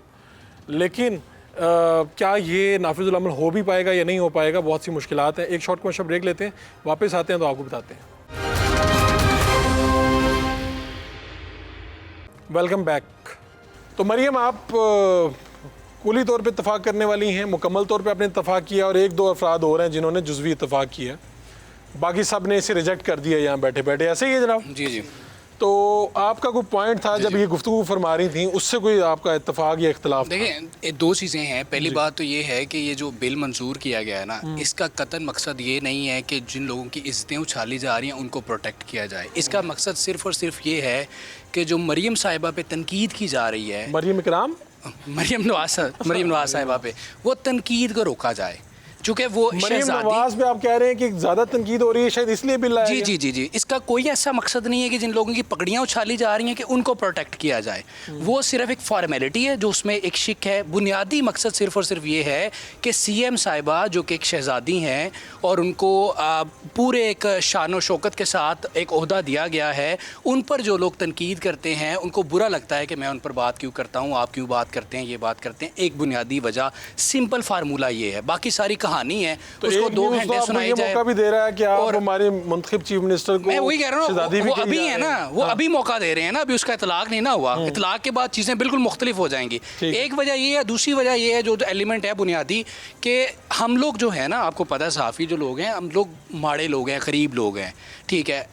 लेकिन क्या ये नाफिजुल अमल हो भी पाएगा या नहीं हो पाएगा? बहुत सी मुश्किलात हैं। एक शॉर्ट कमर्शियल ब्रेक लेते हैं, वापस आते हैं तो आपको बताते हैं। Welcome back. तो मरियम, आप कुली तौर पे इत्तफाक करने वाली हैं, मुकम्मल तौर पे आपने इत्तफाक किया और एक दो अफराद और हैं जिन्होंने जुज़वी इत्तफाक किया, बाकी सब ने इसे रिजेक्ट कर दिया यहाँ बैठे बैठे, ऐसे ही है जनाब? जी जी। तो आपका कोई पॉइंट था जब ये गुफ्तगू फरमा रही थी, उससे कोई आपका इत्तफाक या इख्तलाफ? देखिए, दो चीज़ें हैं। पहली बात तो ये है कि ये जो बिल मंजूर किया गया है ना, इसका कतन मकसद ये नहीं है कि जिन लोगों की इज्जतें उछाली जा रही हैं उनको प्रोटेक्ट किया जाए। इसका मकसद सिर्फ़ और सिर्फ ये है कि जो मरीम साहिबा पे तनकीद की जा रही है, मरीम इकराम, मरीम नवाज साहिबा पे, वो तनकीद को रोका जाए। चूँकि वो मरीम नवाज पे आप कह रहे हैं कि ज़्यादा तनकीद हो रही है, शायद इसलिए बिल आया। जी जी जी जी। इसका कोई ऐसा मकसद नहीं है कि जिन लोगों की पगड़ियाँ उछाली जा रही हैं कि उनको प्रोटेक्ट किया जाए। वो सिर्फ एक फॉर्मेलिटी है जो उसमें एक शिक है। बुनियादी मकसद सिर्फ और सिर्फ ये है कि सीएम साहिबा जो कि एक शहज़ादी हैं और उनको पूरे एक शान व शौकत के साथ एक ओहदा दिया गया है, उन पर जो लोग तनकीद करते हैं उनको बुरा लगता है कि मैं उन पर बात क्यों करता हूँ, आप क्यों बात करते हैं, ये बात करते हैं। एक बुनियादी वजह, सिंपल फार्मूला ये है, बाकी सारी कहानी है। तो उसको 2 घंटे घंटे सुनाई जाए। मौका भी दे रहा है कि आप हमारे मुंतखब चीफ मिनिस्टर को, मैं वही कह रहा हूँ, वो अभी है ना, वो हाँ। अभी मौका दे रहे हैं ना, अभी उसका इतलाक नहीं ना हुआ। इतलाक के बाद चीज़ें बिल्कुल मुख्तलिफ हो जाएंगी। एक वजह ये है, दूसरी वजह ये है जो एलिमेंट है बुनियादी, कि हम लोग जो है ना, आपको पता है सहाफ़ी जो लोग हैं, हम लोग माड़े लोग हैं, गरीब लोग हैं, ठीक है।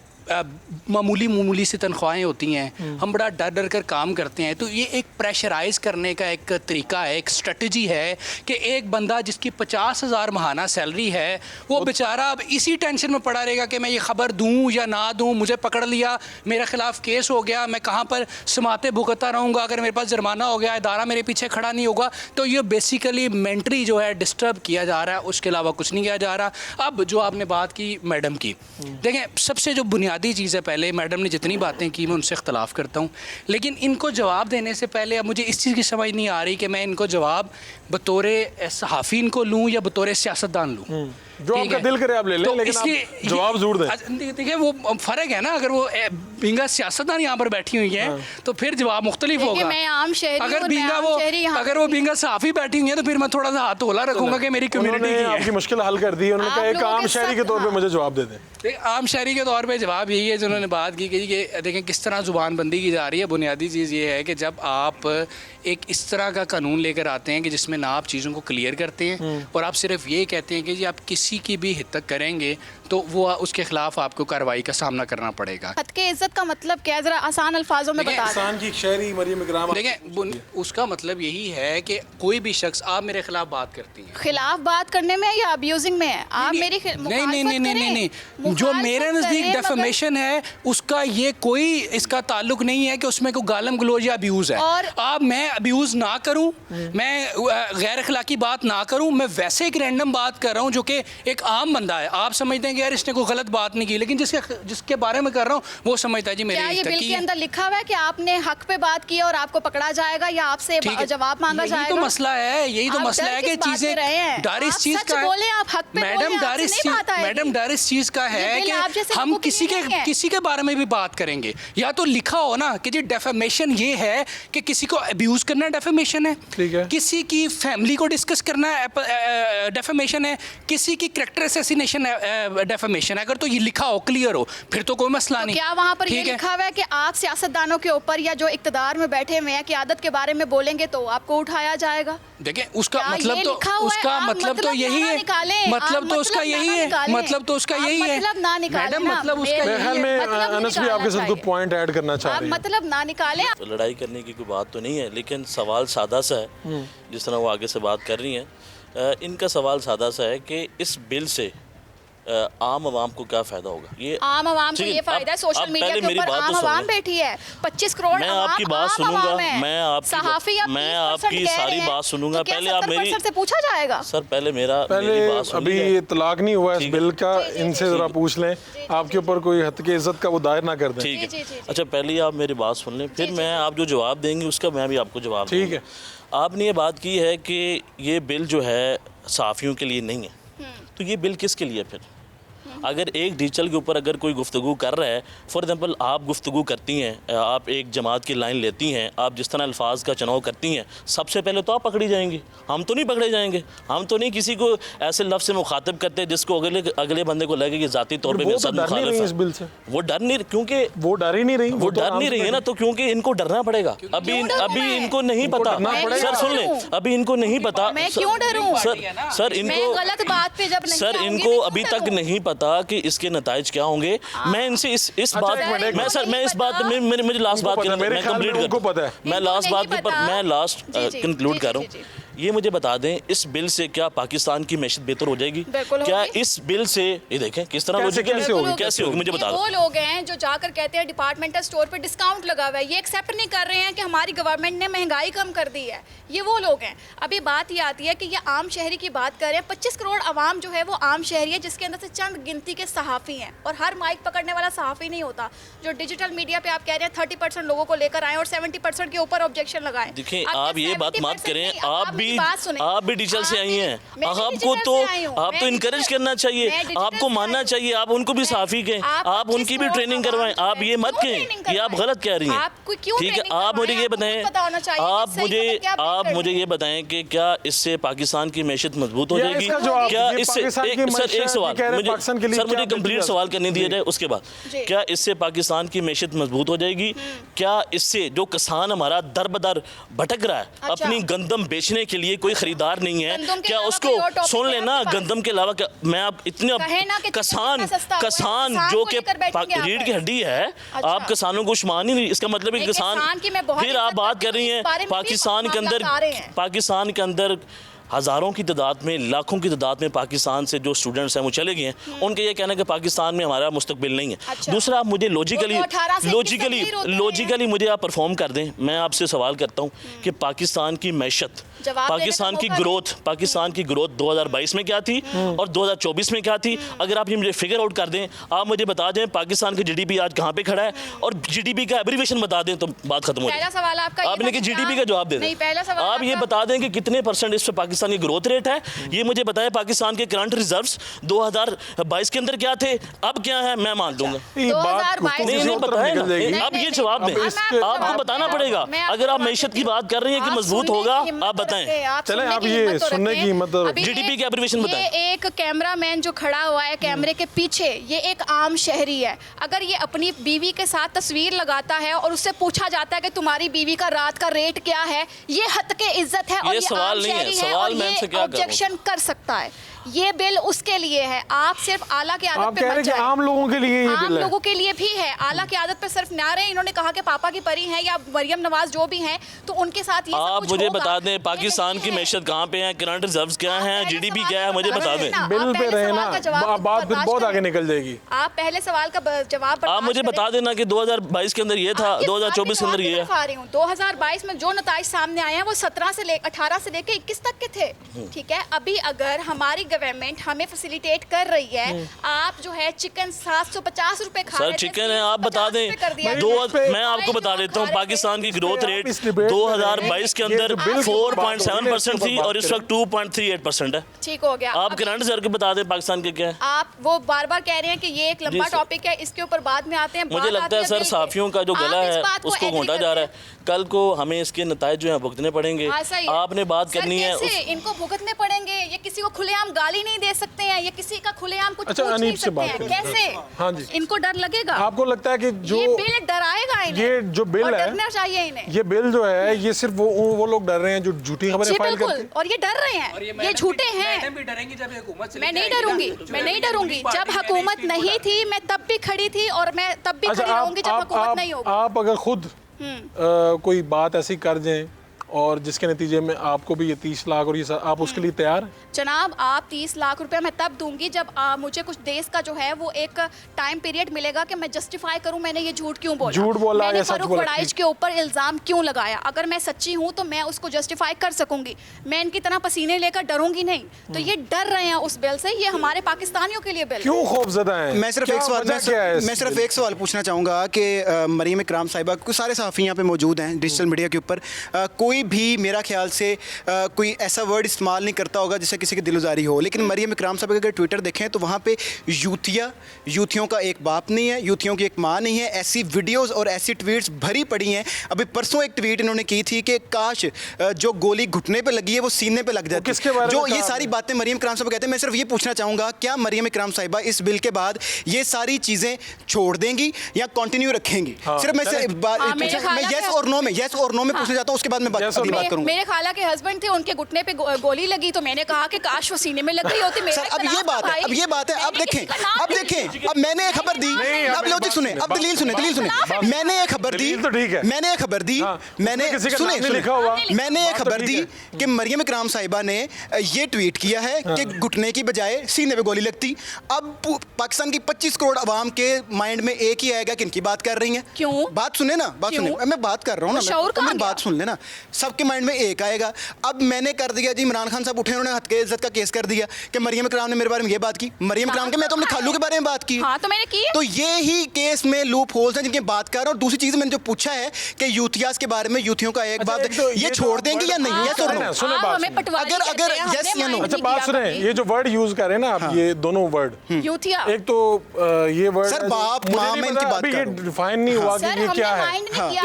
मामूली सी तनख्वाहें होती हैं, हम बड़ा डर डर कर काम करते हैं। तो ये एक प्रेशराइज करने का एक तरीका है, एक स्ट्रेटजी है कि एक बंदा जिसकी 50,000 माहाना सैलरी है वो बेचारा अब इसी टेंशन में पड़ा रहेगा कि मैं ये खबर दूं या ना दूं, मुझे पकड़ लिया, मेरे खिलाफ केस हो गया, मैं कहाँ पर समाते भुगतता रहूँगा, अगर मेरे पास जुर्माना हो गया, इदारा मेरे पीछे खड़ा नहीं होगा। तो ये बेसिकली मेंटली जो है डिस्टर्ब किया जा रहा है, उसके अलावा कुछ नहीं किया जा रहा। अब जो आपने बात की मैडम की, देखें सबसे जो बुनियादी चीज़ है, पहले मैडम ने जितनी बातें की मैं उनसे इख्तलाफ करता हूँ, लेकिन इनको जवाब देने से पहले अब मुझे इस चीज़ की समझ नहीं आ रही कि मैं इनको जवाब बतौर सहाफ़ी इनको लूँ या बतौर सियासतदान लूँ। जो आपका दिल करे आप ले लें, लेकिन आप जवाब जरूर दें। देखिए वो फ़र्क है ना, अगर वो बिंगा सियासतदान यहाँ पर बैठी हुई है तो फिर जवाब मुख्तलिफ होगा। मैं आम शहरी अगर बिंगा सहाफ़ी बैठी हुई है तो फिर मैं थोड़ा सा हाथ होला रखूंगा कि मेरी कम्युनिटी की आपकी मुश्किल हल कर दी। उन्होंने कहा एक आम शहरी के तौर पे मुझे जवाब दे दें। आम शहरी के तौर पे जवाब यही है जो उन्होंने बात की कि देखें किस तरह ज़ुबानबंदी की जा रही है। बुनियादी चीज़ ये है कि जब आप एक इस तरह का कानून लेकर आते हैं कि जिसमें ना आप चीज़ों को क्लियर करते हैं और आप सिर्फ ये कहते हैं कि जी आप किसी की भी हित तक करेंगे तो वो उसके खिलाफ आपको कार्रवाई का सामना करना पड़ेगा। हद के इज्जत का मतलब क्या है, जरा आसान अल्फाजों में बता आसान की शहरी मरियम इकराम। देखें उसका मतलब यही है कि कोई भी शख्स, आप मेरे खिलाफ बात करती हैं, खिलाफ बात करने में या अब्यूजिंग में है, आप मेरी नहीं, जो मेरे नज़दीक डेफेमेशन है उसका ये कोई इसका ताल्लुक नहीं है कि उसमें कोई गालम गलोज या अब्यूज़ है। और आप मैं अब्यूज़ ना करूं, मैं गैर अखलाकी बात ना करूं, मैं वैसे एक रैंडम बात कर रहा हूं जो कि एक आम बंदा है। आप समझते हैं कि यार इसने कोई गलत बात नहीं की, लेकिन जिसके बारे में कर रहा हूं वो समझता है जी मेरी ये बिल के अंदर लिखा हुआ है कि आपने हक पे बात की और आपको पकड़ा जाएगा या आपसे जवाब मांगा जाएगा। यही तो मसला है, यही तो मसला है कि चीजें डर इस चीज का है मैडम, डर इस चीज का है कि हम किसी के बारे में भी बात करेंगे या तो लिखा हो ना कि जी डेफेमेशन ये है कि किसी को अब्यूज करना डेफेमेशन है, किसी की फैमिली को डिस्कस करना डेफेमेशन है, किसी की कैरेक्टर असैसिनेशन डेफेमेशन है। अगर तो ये लिखा हो, क्लियर हो, फिर तो कोई मसला नहीं। क्या वहाँ पर ये लिखा हुआ है कि आप सियासतदानों के ऊपर या जो इक़्तिदार में बैठे हुए हैं क़यादत के बारे में बोलेंगे तो आपको उठाया जाएगा? देखिए उसका मतलब तो यही है, मतलब तो उसका यही है, मतलब तो उसका यही है मैडम, मतलब उसका यही है। अनस भी आपके साथ कोई पॉइंट ऐड करना चाह रहे हैं। मतलब ना निकालें। तो लड़ाई करने की कोई बात तो नहीं है, लेकिन सवाल सादा सा है। जिस तरह वो आगे से बात कर रही हैं, इनका सवाल सादा सा है कि इस बिल से आम आवाम को क्या फ़ायदा होगा। ये आम आवाम को ये फ़ायदा है, सोशल मीडिया के ऊपर आम आवाम बैठी है, 25 करोड़ मैं आपकी बात सुनूंगा, मैं आपकी सारी बात सुनूंगा। पहले आप मेरी से पूछा जाएगा सर, पहले अभी इतलाक नहीं हुआ इस बिल का, इनसे ज़रा पूछ लें आपके ऊपर कोई हद की इज्जत का वो दायर ना कर दें। ठीक है, अच्छा पहले आप मेरी बात सुन लें, फिर मैं आप जो जवाब देंगे उसका मैं भी आपको जवाब दूंगा। ठीक है, आपने ये बात की है कि ये बिल जो है सहाफ़ियों के लिए नहीं है, तो ये बिल किसके लिए फिर? अगर एक डिजिटल के ऊपर अगर कोई गुफ्तगू कर रहा है, फॉर एग्जांपल आप गुफ्तगू करती हैं, आप एक जमात की लाइन लेती हैं, आप जिस तरह अल्फाज का चुनाव करती हैं, सबसे पहले तो आप पकड़ी जाएंगी, हम तो नहीं पकड़े जाएंगे। हम तो नहीं किसी को ऐसे लफ्ज़ से मुखातिब करते जिसको अगले बंदे को लगे कि ज़ाती तौर पर मेरे साथ मुखालिफ है। इस बिल से वो डर नहीं, क्योंकि वो डर ही नहीं रही, वो डर नहीं रही है ना, तो क्योंकि इनको डरना पड़ेगा। अभी इनको नहीं पता, सर सुन लें, अभी इनको नहीं पता, सर इनको गलत बात पे जब सर इनको अभी तक नहीं पता कि इसके नताइज क्या होंगे। मैं इनसे इस बात मैं इस बात में मेरी लास्ट बात मैं कंप्लीट करूं, मैं लास्ट बात पर मैं लास्ट कंक्लूड कर रहा हूं। ये मुझे बता दें, इस बिल से क्या पाकिस्तान की मैशत बेहतर हो जाएगी? क्या इस बिल से, ये देखें किस तरह कैसे होगी मुझे बता दो। वो लोग हैं जो जाकर कहते हैं डिपार्टमेंटल स्टोर पे डिस्काउंट लगा हुआ है, ये एक्सेप्ट नहीं कर रहे हैं कि हमारी गवर्नमेंट ने महंगाई कम कर दी है, ये वो लोग हैं। अभी बात ये आती है कि ये आम शहरी की बात कर रहे हैं। 25 करोड़ आवाम जो है वो आम शहरी है, जिसके अंदर से चंद गिनती के सहाफ़ी हैं, और हर माइक पकड़ने वाला सहाफ़ी नहीं होता। जो डिजिटल मीडिया पे आप कह रहे हैं 30% लोगों को लेकर आए और 70% के ऊपर ऑब्जेक्शन लगाएं। देखिए आप ये बात मत करें, आप भी डिजिटल से आई हैं, आपको तो इनकरेज करना चाहिए, आपको मानना चाहिए, आप उनको भी सहाफ़ी कहें, आप उनकी भी ट्रेनिंग करवाएं। आप ये मत कहें, ये आप गलत कह रही हैं। ठीक है, आप मुझे ये बताएं, आप मुझे ये बताएं कि क्या इससे पाकिस्तान की मैशत मजबूत हो जाएगी? क्या इससे सर एक सवाल मुझे कंप्लीट सवाल करने दिया जाए, उसके बाद क्या इससे पाकिस्तान की मैशत मजबूत हो जाएगी? क्या इससे जो किसान हमारा दर बदर भटक रहा है अपनी गंदम बेचने के लिए कोई खरीदार नहीं है, गंदम के क्या अलावा उसको कोई और टॉपिक सुन है लेना? आपके पास? गंदम के अलावा क्या मैं आप इतने कहे ना कि किसान कितना सस्ता हुआ है, किसान किसान जो को कि लेकर बैठेंगे आप रीढ़ की पर। हड्डी है, अच्छा। आप किसानों को शुमार नहीं, इसका मतलब है कि नहीं, किसान की मैं बहुत फिर आप इज्जत बात करती कर रही हूँ, हैं इस बारे में भी पाकिस्तान के अंदर, मामला आ रहे हैं। पाकिस्तान के अंदर हज़ारों की तादाद में, लाखों की तादाद में पाकिस्तान से जो स्टूडेंट्स हैं वो चले गए हैं। उनका ये कहना है कि पाकिस्तान में हमारा मुस्तकबिल नहीं है। अच्छा। दूसरा, आप मुझे लॉजिकली वो तो 18 से 21 तक नहीं रोते हैं। लॉजिकली मुझे आप परफॉर्म कर दें। मैं आपसे सवाल करता हूँ कि पाकिस्तान की मैशत, जवाब पाकिस्तान देने की का मौका ग्रोथ, पाकिस्तान की ग्रोथ 2022 में क्या थी और 2024 में क्या थी? अगर आप ये मुझे फिगर आउट कर दें, आप मुझे बता दें पाकिस्तान की जीडीपी आज कहाँ पे खड़ा है और जीडीपी का एब्रीविएशन बता दें तो बात खत्म हो पहला जाए। सवाल आपका ये आपने था कि कि जीडीपी क्या- का जवाब दे नहीं, दें। पहला सवाल आप ये आपका- बता दें कि कितने परसेंट इस पे पाकिस्तान की ग्रोथ रेट है, ये मुझे बताएं। पाकिस्तान के करंट रिजर्व्स 2022 के अंदर क्या थे, अब क्या है, मैं मान लूंगा। ये बात 2022 नहीं नहीं बताया ना, जाएगी। अब ये जवाब दें, अब मैं आपको बताना पड़ेगा। मैं आपको अगर आप बात मैशत की करती बात कर रही हैं कि आप मजबूत सुनने होगा, की हिम्मत आप तो बताएं। रखें, आप चलें, सुनने आप की ये हिम्मत तो सुनने की रखें। हिम्मत तो अभी GDP एक- के एब्रीविएशन बताएं। ये एक कैमरामैन जो खड़ा हुआ है कैमरे के पीछे, ये एक आम शहरी है। अगर ये अपनी बीवी के साथ तस्वीर लगाता है और उससे पूछा जाता है कि तुम्हारी बीवी का रात का रेट क्या है, ये हद के इज्जत है और ये ये सवाल आम नहीं है, शहरी है सवाल और मैं ये आपसे क्या कर रहा हूं? ऑब्जेक्शन कर सकता है। ये बिल उसके लिए है, आप सिर्फ आला की आप आदत पे कह रहे मत हैं कि जाएं। आम लोगों के लिए ये आम बिल है। लोगों के लिए भी है, आला की आदत पर सिर्फ ना रहे। इन्होंने कहा कि पापा की परी हैं या मरियम नवाज जो भी हैं, तो उनके साथ ये सब आप कुछ मुझे होगा। बता दें ये पाकिस्तान नहीं की है। मैशत कहाँ पे है, करंट रिजर्व्स क्या आप हैं, पहले जीडीपी सवाल क्या है, का मुझे जवाब बता दें दें। ना। बिल आप पे पहले रहे सवाल ना, का जवाब बात फिर बर्दाश्त बहुत आगे करें। निकल जाएगी। आप पहले सवाल का जवाब आप बर्दाश्त मुझे करें। बता देना कि 2022 के अंदर ये था, आपकी 2024 के बात अंदर भी ये है। मैं दिखा रही हूँ। 2022 में जो नताइज सामने आए हैं वो 18 से लेकर 21 तक के थे। ठीक है, अभी अगर हमारी गवर्नमेंट हमें फैसिलिटेट कर रही है, आप जो है चिकन 750 रुपए खा सर रहे थे, चिकन है, आप बता 350 रुपए कर दिया दें। गया। मैं आपको बता देता हूँ, पाकिस्तान की ग्रोथ रेट इस डिबेट में 2022 के ये अंदर जो बिल की बात हो रही है, 4.7% थी इसके ऊपर और इस बात वक्त 2.38% है। ठीक हो गया। आप अब करंट रिजर्व के बता दें पाकिस्तान के क्या है। आप वो बार बार कह रहे हैं कि ये एक लंबा जी सर। टॉपिक है, इसके ऊपर बाद में आते हैं। मुझे बात लगता आती है सर बिल पे। साफियों का जो गला आप इस है बात को उसको agree घोंटा करते जा रहा हैं। है। कल को हमें इसके नतायज जो है भुगतने पड़ेंगे। हाँ, सही है। आपने बात सर, करनी है कैसे इनको भुगतने पड़ेंगे? ये किसी को खुलेआम गाली नहीं दे सकते हैं, ये किसी का खुलेआम कुछ अच्छा, पूछ नहीं अनीप से सकते बात हैं। करें। कैसे? हाँ जी। इनको डर लगेगा? आपको लगता है कि जो ये बिल डराएगा इन्हें? ये जो बिल और है, डरना चाहिए इन्हें। ये बिल जो है, ये सिर्फ वो लोग डर रहे हैं जो झूठी खबरें जी फाइल बिल्कुल, करके। और ये डर रहे हैं, ये झूठे हैं। भी डरेंगी जब हुकूमत मैं नहीं डरूंगी, मैं नहीं डरूंगी। जब हुकूमत नहीं थी मैं तब भी खड़ी थी और मैं तब भी खड़ी रहूंगी जब हुकूमत नहीं होगी। आप अगर खुद कोई बात ऐसी कर जाएं और जिसके नतीजे में आपको भी ये 30 लाख और ये आप उसके लिए तैयार हैं? जनाब, आप 30 लाख रुपए मैं तब दूंगी जब मुझे कुछ देश का जो है वो एक टाइम पीरियड मिलेगा कि मैं जस्टिफाई करूं मैंने ये झूठ क्यों बोला, झूठ बोला मैंने या सच फारूक बोला, फड़ाइश ठीक। के ऊपर इल्ज़ाम क्यों लगाया। अगर मैं सच्ची हूं तो मैं उसको जस्टिफाई कर सकूंगी। मैं इनकी तरह पसीने लेकर डरूंगी नहीं। तो ये डर रहे हैं उस बिल से, ये हमारे पाकिस्तानियों के लिए बिल है। क्यों खौफजदा हैं? मैं सिर्फ क्या एक सवाल वजह क्या है इस मैं सिर्फ बिल एक सवाल पूछना चाहूँगा कि मरीम इकराम साहिबा, कुछ सारे सहाफ़ी यहाँ पे मौजूद हैं डिजिटल मीडिया के ऊपर, कोई भी मेरा ख्याल से कोई ऐसा वर्ड इस्तेमाल नहीं करता होगा जिससे किसी की दिलुजारी हो, लेकिन मरीम इकराम साहब अगर ट्विटर देखें तो वहाँ पे यूथियों का एक बाप नहीं है, यूथियों की एक माँ नहीं है, ऐसी वीडियोस और ऐसी ट्वीट्स भरी पड़ी हैं। अभी परसों एक ट्वीट इन्होंने की थी कि काश जो गोली घुटने पे लगी है वो सीने पे लग जाती। किसके बारे में जो कहा ये सारी बातें मरीम इकराम साहब कहते हैं, मैं सिर्फ ये पूछना चाहूँगा क्या मरीम इकराम साहिबा इस बिल के बाद ये सारी चीज़ें छोड़ देंगी या कंटिन्यू रखेंगी? सिर्फ मैं हाँ, मेरे मैं ख्याल येस है- और नो में पूछना चाहता हूँ, उसके बाद मैं अगली बात करूँगा। मेरे खाला के हस्बैंड थे, उनके घुटने पे गोली लगी तो मैंने कहा कि काश वो सीने में लग गई होती। मेरा सर अब ये बात है, अब ये बात है, अब देखें, अब मैंने एक खबर दी, अब लॉजिक सुने, अब दलील सुने, मैंने एक खबर दी, तो ठीक है। मैंने एक खबर दी, मैंने किसी का सुने नाम नहीं लिखा हुआ। मैंने एक बात तो खबर दी ठीक कि मरियम इकराम साहिबा ने ये ट्वीट किया है कि घुटने की बजाय सीने पे गोली लगती। अब पाकिस्तान की 25 करोड़ आवाम के माइंड में एक ही आएगा कि इनकी बात कर रही हैं। क्यों? बात सुने ना, बात सुने, मैं बात कर रहा हूँ वो शऊर ना, कहाँ मेरी बात सुन लेना। सबके माइंड में एक आएगा। अब मैंने कर दिया जी, इमरान खान साहब उठे, उन्होंने हत्या इज्जत का केस कर दिया कि मरियम इकराम ने मेरे बारे में ये बात की। मरियम इकराम के मैं तो अपने खालू के बारे में बात की। हाँ, तो मैंने की है। तो ये ही केस में लूप होल्स हैं जिनकी बात कर रहा हूँ। और दूसरी चीज मैंने जो पूछा है कि यूथियास के बारे में, यूथियों का एक बात, ये छोड़ देंगे या नहीं? यस और नो? सुने बात अगर यस या नो? अच्छा बात सुने, ये जो वर्ड यूज कर रहे हैं ना आप, ये दोनों वर्ड, यूथिया, एक तो ये वर्ड सर, बाप, मुझे माँ, नहीं मैं पता, इनकी बात अभी कर ये रहा हूँ। डिफाइन नहीं हुआ कि ये क्या है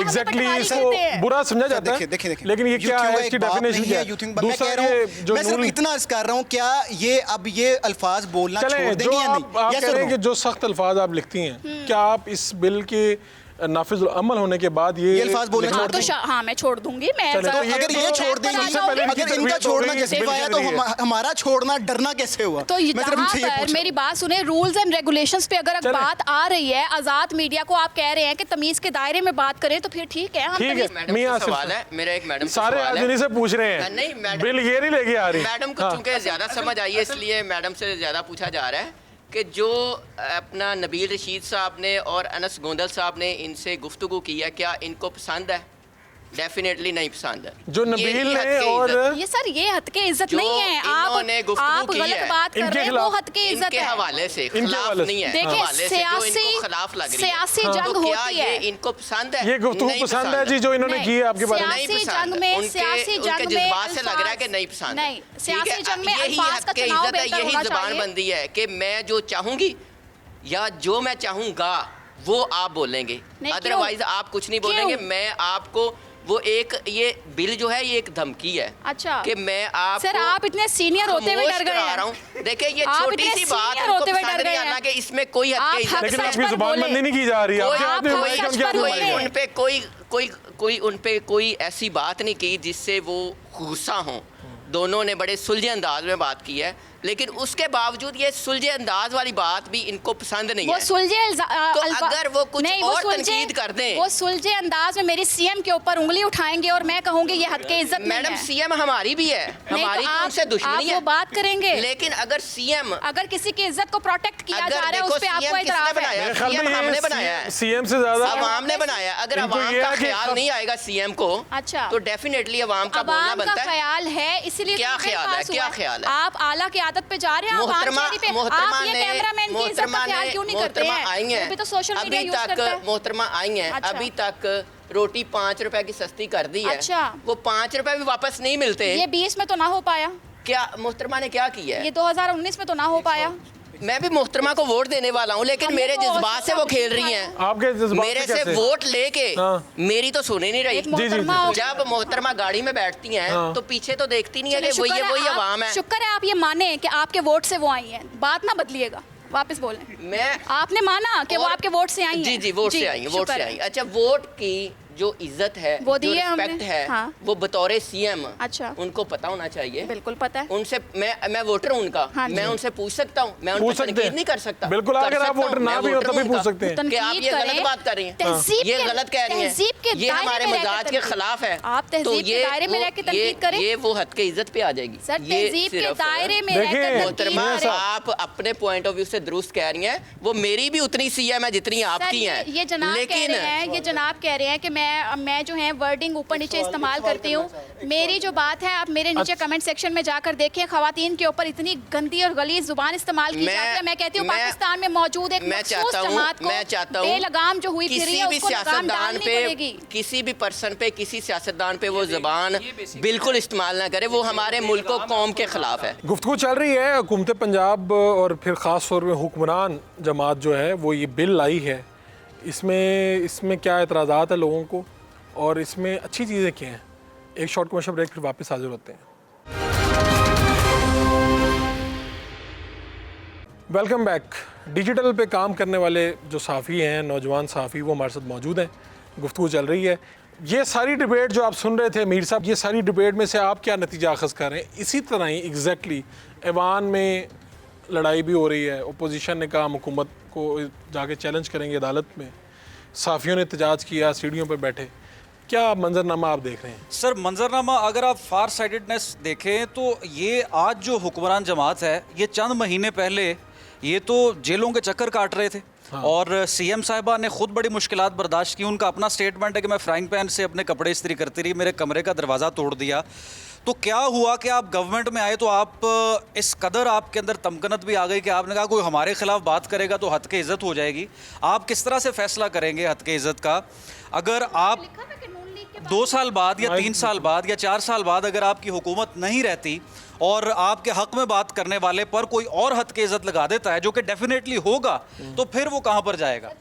एग्जैक्टली, इसको बुरा समझा जाता है, देखिए लेकिन ये क्या है, इसकी डेफिनेशन क्या है? दूसरा ये जो मैं सिर्फ इतना अर्ज कर रहा हूँ, क्या ये अब ये अल्फाज बोलना छोड़ चलें, जो देंगे या आप नहीं? कह Yes रहे or हैं no? कि जो सख्त अल्फाज आप लिखती हैं, क्या आप इस बिल के नाफिज अमल होने के बाद ये अल्फाज बोलना लिखना- छोड़ दें। हाँ मैं छोड़ दूंगी मैं चलें, तो अगर ये छोड़ देंगे, सबसे पहले इनकी अगर इनका तरबियत हो छोड़ना गई, कैसे बिल आया के तो जरिए। हमारा छोड़ना डरना कैसे हुआ? तो मैं सिर्फ यहाँ उनसे ये पर पूछ मेरी बात सुने, रूल्स एंड रेगुलेशंस पे अगर चलें। बात आ रही है, आज़ाद मीडिया को आप कह रहे हैं कि तमीज़ के दायरे में बात करें, तो फिर ठीक है, हम ठीक है। तमीज़- मैडम मियां से सवाल आसिफ है, मेरा एक मैडम से सारे सवाल आज है। इन्हीं से पूछ रहे हैं, नहीं, मैडम- बिल ये नहीं लेके आ रही। मैडम को हाँ। चूंकि ज़्यादा समझ आई है, इसलिए मैडम से ज़्यादा पूछा जा रहा है कि जो अपना नबील रशीद साहब ने और अनस गोंदल साहब ने इनसे गुफ्तगू की है, क्या इनको पसंद है? डेफिनेटली नहीं पसंद है। जो यही नबील हद ने के और इज्जत- ये सर ये हद के इज्जत जो नहीं है, इन्होंने आप गुफ्तगू की गलत है, बात कर इनके रहे हैं, वो खिलाफ- हद के इज्जत इनके है। हवाले से इनके खिलाफ हवाले से। नहीं है, देखिए हवाले से जो इनको सियासी खिलाफ लग रही है। सियासी तो जंग क्या होती ये है, इनको पसंद है? ये गुफ्तगू नहीं पसंद है जी जो इन्होंने नहीं, की है आपके बारे में? नहीं सियासी पसंद। जंग में उनके- सियासी उनके जंग में जज्बात से लग रहा है कि अल्फाज- नहीं पसंद। नहीं, ठीक है, सियासी जंग में यही अल्फाज हद का के चुनाव इज्जत है, बेहतर यही होना जबान चाहिए। बंदी है कि मैं जो चाहूंगी या जो मैं चाहूंगा वो आप बोलेंगे, नहीं, क्यों? अदरवाइज आप कुछ नहीं क्यों? बोलेंगे। मैं आपको वो एक ये बिल जो है ये एक धमकी है अच्छा कि मैं आप सर आप इतने सीनियर होते हुए डर गए हैं। देखिए ये आप छोटी इतने सी बात senior इनको होते हुए पसंद डर नहीं गए आना हैं। कि इसमें कोई हद आप के हक इज्जत लेकिन सच आपकी पर जुबान बोले। बंदी नहीं की जा रही है, कोई- आपके हाथ में आप माइक सच हम क्या पर बोले? बोले। उन पे कोई उन पे कोई ऐसी बात नहीं की जिससे वो गुस्सा हों। दोनों ने बड़े सुलझे अंदाज में बात की है, लेकिन उसके बावजूद ये सुलझे अंदाज वाली बात भी इनको पसंद नहीं वो है। सुलझे तो अगर वो कुछ नहीं, और सुलझे- तनकीद कर दें। वो सुलझे अंदाज में मेरी सीएम के ऊपर उंगली उठाएंगे और मैं कहूंगी ये हद के इज्जत नहीं मैडम है। सीएम हमारी भी है, नहीं, हमारी तो तो उनसे दुश्मनी आप है। वो बात करेंगे, लेकिन अगर सीएम अगर किसी की इज्जत को प्रोटेक्ट किया अगर जा रहा है देखो उस पे आपको सीएम किसने इतराफ बनाया है। मेरे ख्याल सीएम में हमने ये बनाया है, सीएम से ज्यादा अवाम ने बनाया। अगर इनको अवाम ये का है कि ख्याल नहीं आएगा सीएम को, अच्छा। तो डेफिनेटली अवाम का बोलना अवाम का बनता है। ख्याल है, इसीलिए क्या तो बिल ख्याल है, पास क्या हुआ ख्याल है? आप आला की आदत पे जा रहे हैं, आप आम मोहतरमा चेहरे पे मोहतरमा आप ये ने कैमरामैन की इज्जत का ख्याल क्यों नहीं करते मोहतरमा हैं? आई वो भी हैं तो सोशल मीडिया अभी यूज करता है। तक मोहतरमा आई हैं अच्छा। अभी तक रोटी 5 रुपए की सस्ती कर दी है। अच्छा। वो 5 रुपए भी वापस नहीं मिलते। ये 20 में तो ना हो पाया, क्या मोहतरमा ने क्या किया है? ये 2019 में तो ना हो पाया। मैं भी मोहतरमा को वोट देने वाला हूँ, लेकिन हमने मेरे तो जज्बात से वो खेल रही हैं। आपके जज्बात मेरे से कैसे? वोट लेके हाँ। मेरी तो सुने नहीं रही। एक मोहतरमा हो- जब मोहतरमा गाड़ी में बैठती हैं हाँ। तो पीछे तो देखती नहीं है चलिए, कि वही शुक्र वही है अवाम है। शुक्र है आप ये माने कि आपके वोट से वो आई हैं, बात ना बदलिएगा, वापस बोलें। मैं आपने माना कि वो और- आपके वोट से आई हैं। जी जी वोट से आई हैं, वोट शुक्र से है। आई। अच्छा, वोट की जो इज्जत है, वो जो दी है हमने। रिस्पेक्ट है, हाँ। वो बतौर सीएम अच्छा। उनको पता होना चाहिए। बिल्कुल पता है। उनसे मैं वोटर हूं उनका, हाँ जी। मैं उनसे पूछ सकता हूँ, मैं उन पूछ पर सकते तनकीद हैं। नहीं कर सकता। बिल्कुल, कर अगर आप सकता हूं, वोटर ना मैं भी हो वोटर तभी हूं पूछ उनका। सकते हैं। कि आप तनकीद ये गलत करें, बात कर रही हैं, तहजीब ये के- गलत कह रही तहजीब के हैं, ये दायरे हमारे में रहकर मिजाज के तनकीद। खिलाफ है। आप तहजीब के दायरे में रहकर तनकीद करें। ये वो हद के इज्जत पे आ जाएगी। सर ये तहजीब के सिर्फ- दायरे में देखिए, रहकर मोहतरमा तनकीद करें। आप अपने पॉइंट ऑफ व्यू से दुरुस्त कह रही हैं, वो मेरी भी उतनी सीएम है जितनी सर, आपकी है। ये जनाब कह रहे हैं, ये जनाब कह रहे हैं कि मैं जो है वर्डिंग ऊपर नीचे इस्तेमाल करती हूँ। मेरी जो बात है आप मेरे नीचे कमेंट सेक्शन में जाकर देखें, खवातीन के ऊपर इतनी गंदी और गलीज जुबान इस्तेमाल की जाती है। मैं कहती हूँ पाकिस्तान में मौजूद एक मैं मखसूस जमात को मैं चाहता हूँ बेलगाम जो हुई फिरी किसी है भी उसको लगाम सियासतदान डालनी पे, पड़ेगी। किसी भी पर्सन पे, किसी सियासतदान पे वो जबान बिल्कुल इस्तेमाल ना करे। वो हमारे मुल्क और कौम के खिलाफ है। गुफ्तगू चल रही है हुकूमत पंजाब और फिर ख़ास तौर पर हुक्मरान जमात जो है वो ये बिल लाई है, इसमें क्या एतराज़ात है लोगों को और इसमें अच्छी चीज़ें क्या हैं। एक शॉर्ट कमर्शियल ब्रेक, फिर वापस हाजिर होते हैं। Welcome back. डिजिटल पे काम करने वाले जो सहाफ़ी हैं, नौजवान सहाफ़ी, वो हमारे साथ मौजूद हैं। गुफ्तगू चल रही है। ये सारी डिबेट जो आप सुन रहे थे मीर साहब, ये सारी डिबेट में से आप क्या नतीजा अखज़ कर रहे हैं? इसी तरह ही एग्जैक्टली ऐवान में लड़ाई भी हो रही है। अपोजिशन ने कहा हम हुकूमत को जाके चैलेंज करेंगे अदालत में, सहाफ़ियों ने एहतजाज किया, सीढ़ियों पर बैठे। क्या मंजरनामा आप देख रहे हैं? सर मंजरनामा अगर आप फार साइडेडनेस देखें तो ये आज जो हुक्मरान जमात है, ये चंद महीने पहले ये तो जेलों के चक्कर काट रहे थे। हाँ। और सीएम साहिबा ने खुद बड़ी मुश्किलात बर्दाश्त की। उनका अपना स्टेटमेंट है कि मैं फ्राइंग पैन से अपने कपड़े इस्त्री करती रही, मेरे कमरे का दरवाज़ा तोड़ दिया। तो क्या हुआ कि आप गवर्नमेंट में आए तो आप इस कदर आपके अंदर तमकनत भी आ गई कि आपने कहा कोई हमारे खिलाफ बात करेगा तो हद के इज़्ज़त हो जाएगी। आप किस तरह से फैसला करेंगे हद के इज़्ज़त का? अगर आप 2 साल बाद या 3 साल बाद या 4 साल बाद अगर आपकी हुकूमत नहीं रहती और आपके हक में बात करने वाले पर कोई और हद के इज्जत लगा देता है, जो कि डेफिनेटली होगा, तो फिर वो कहाँ पर जाएगा?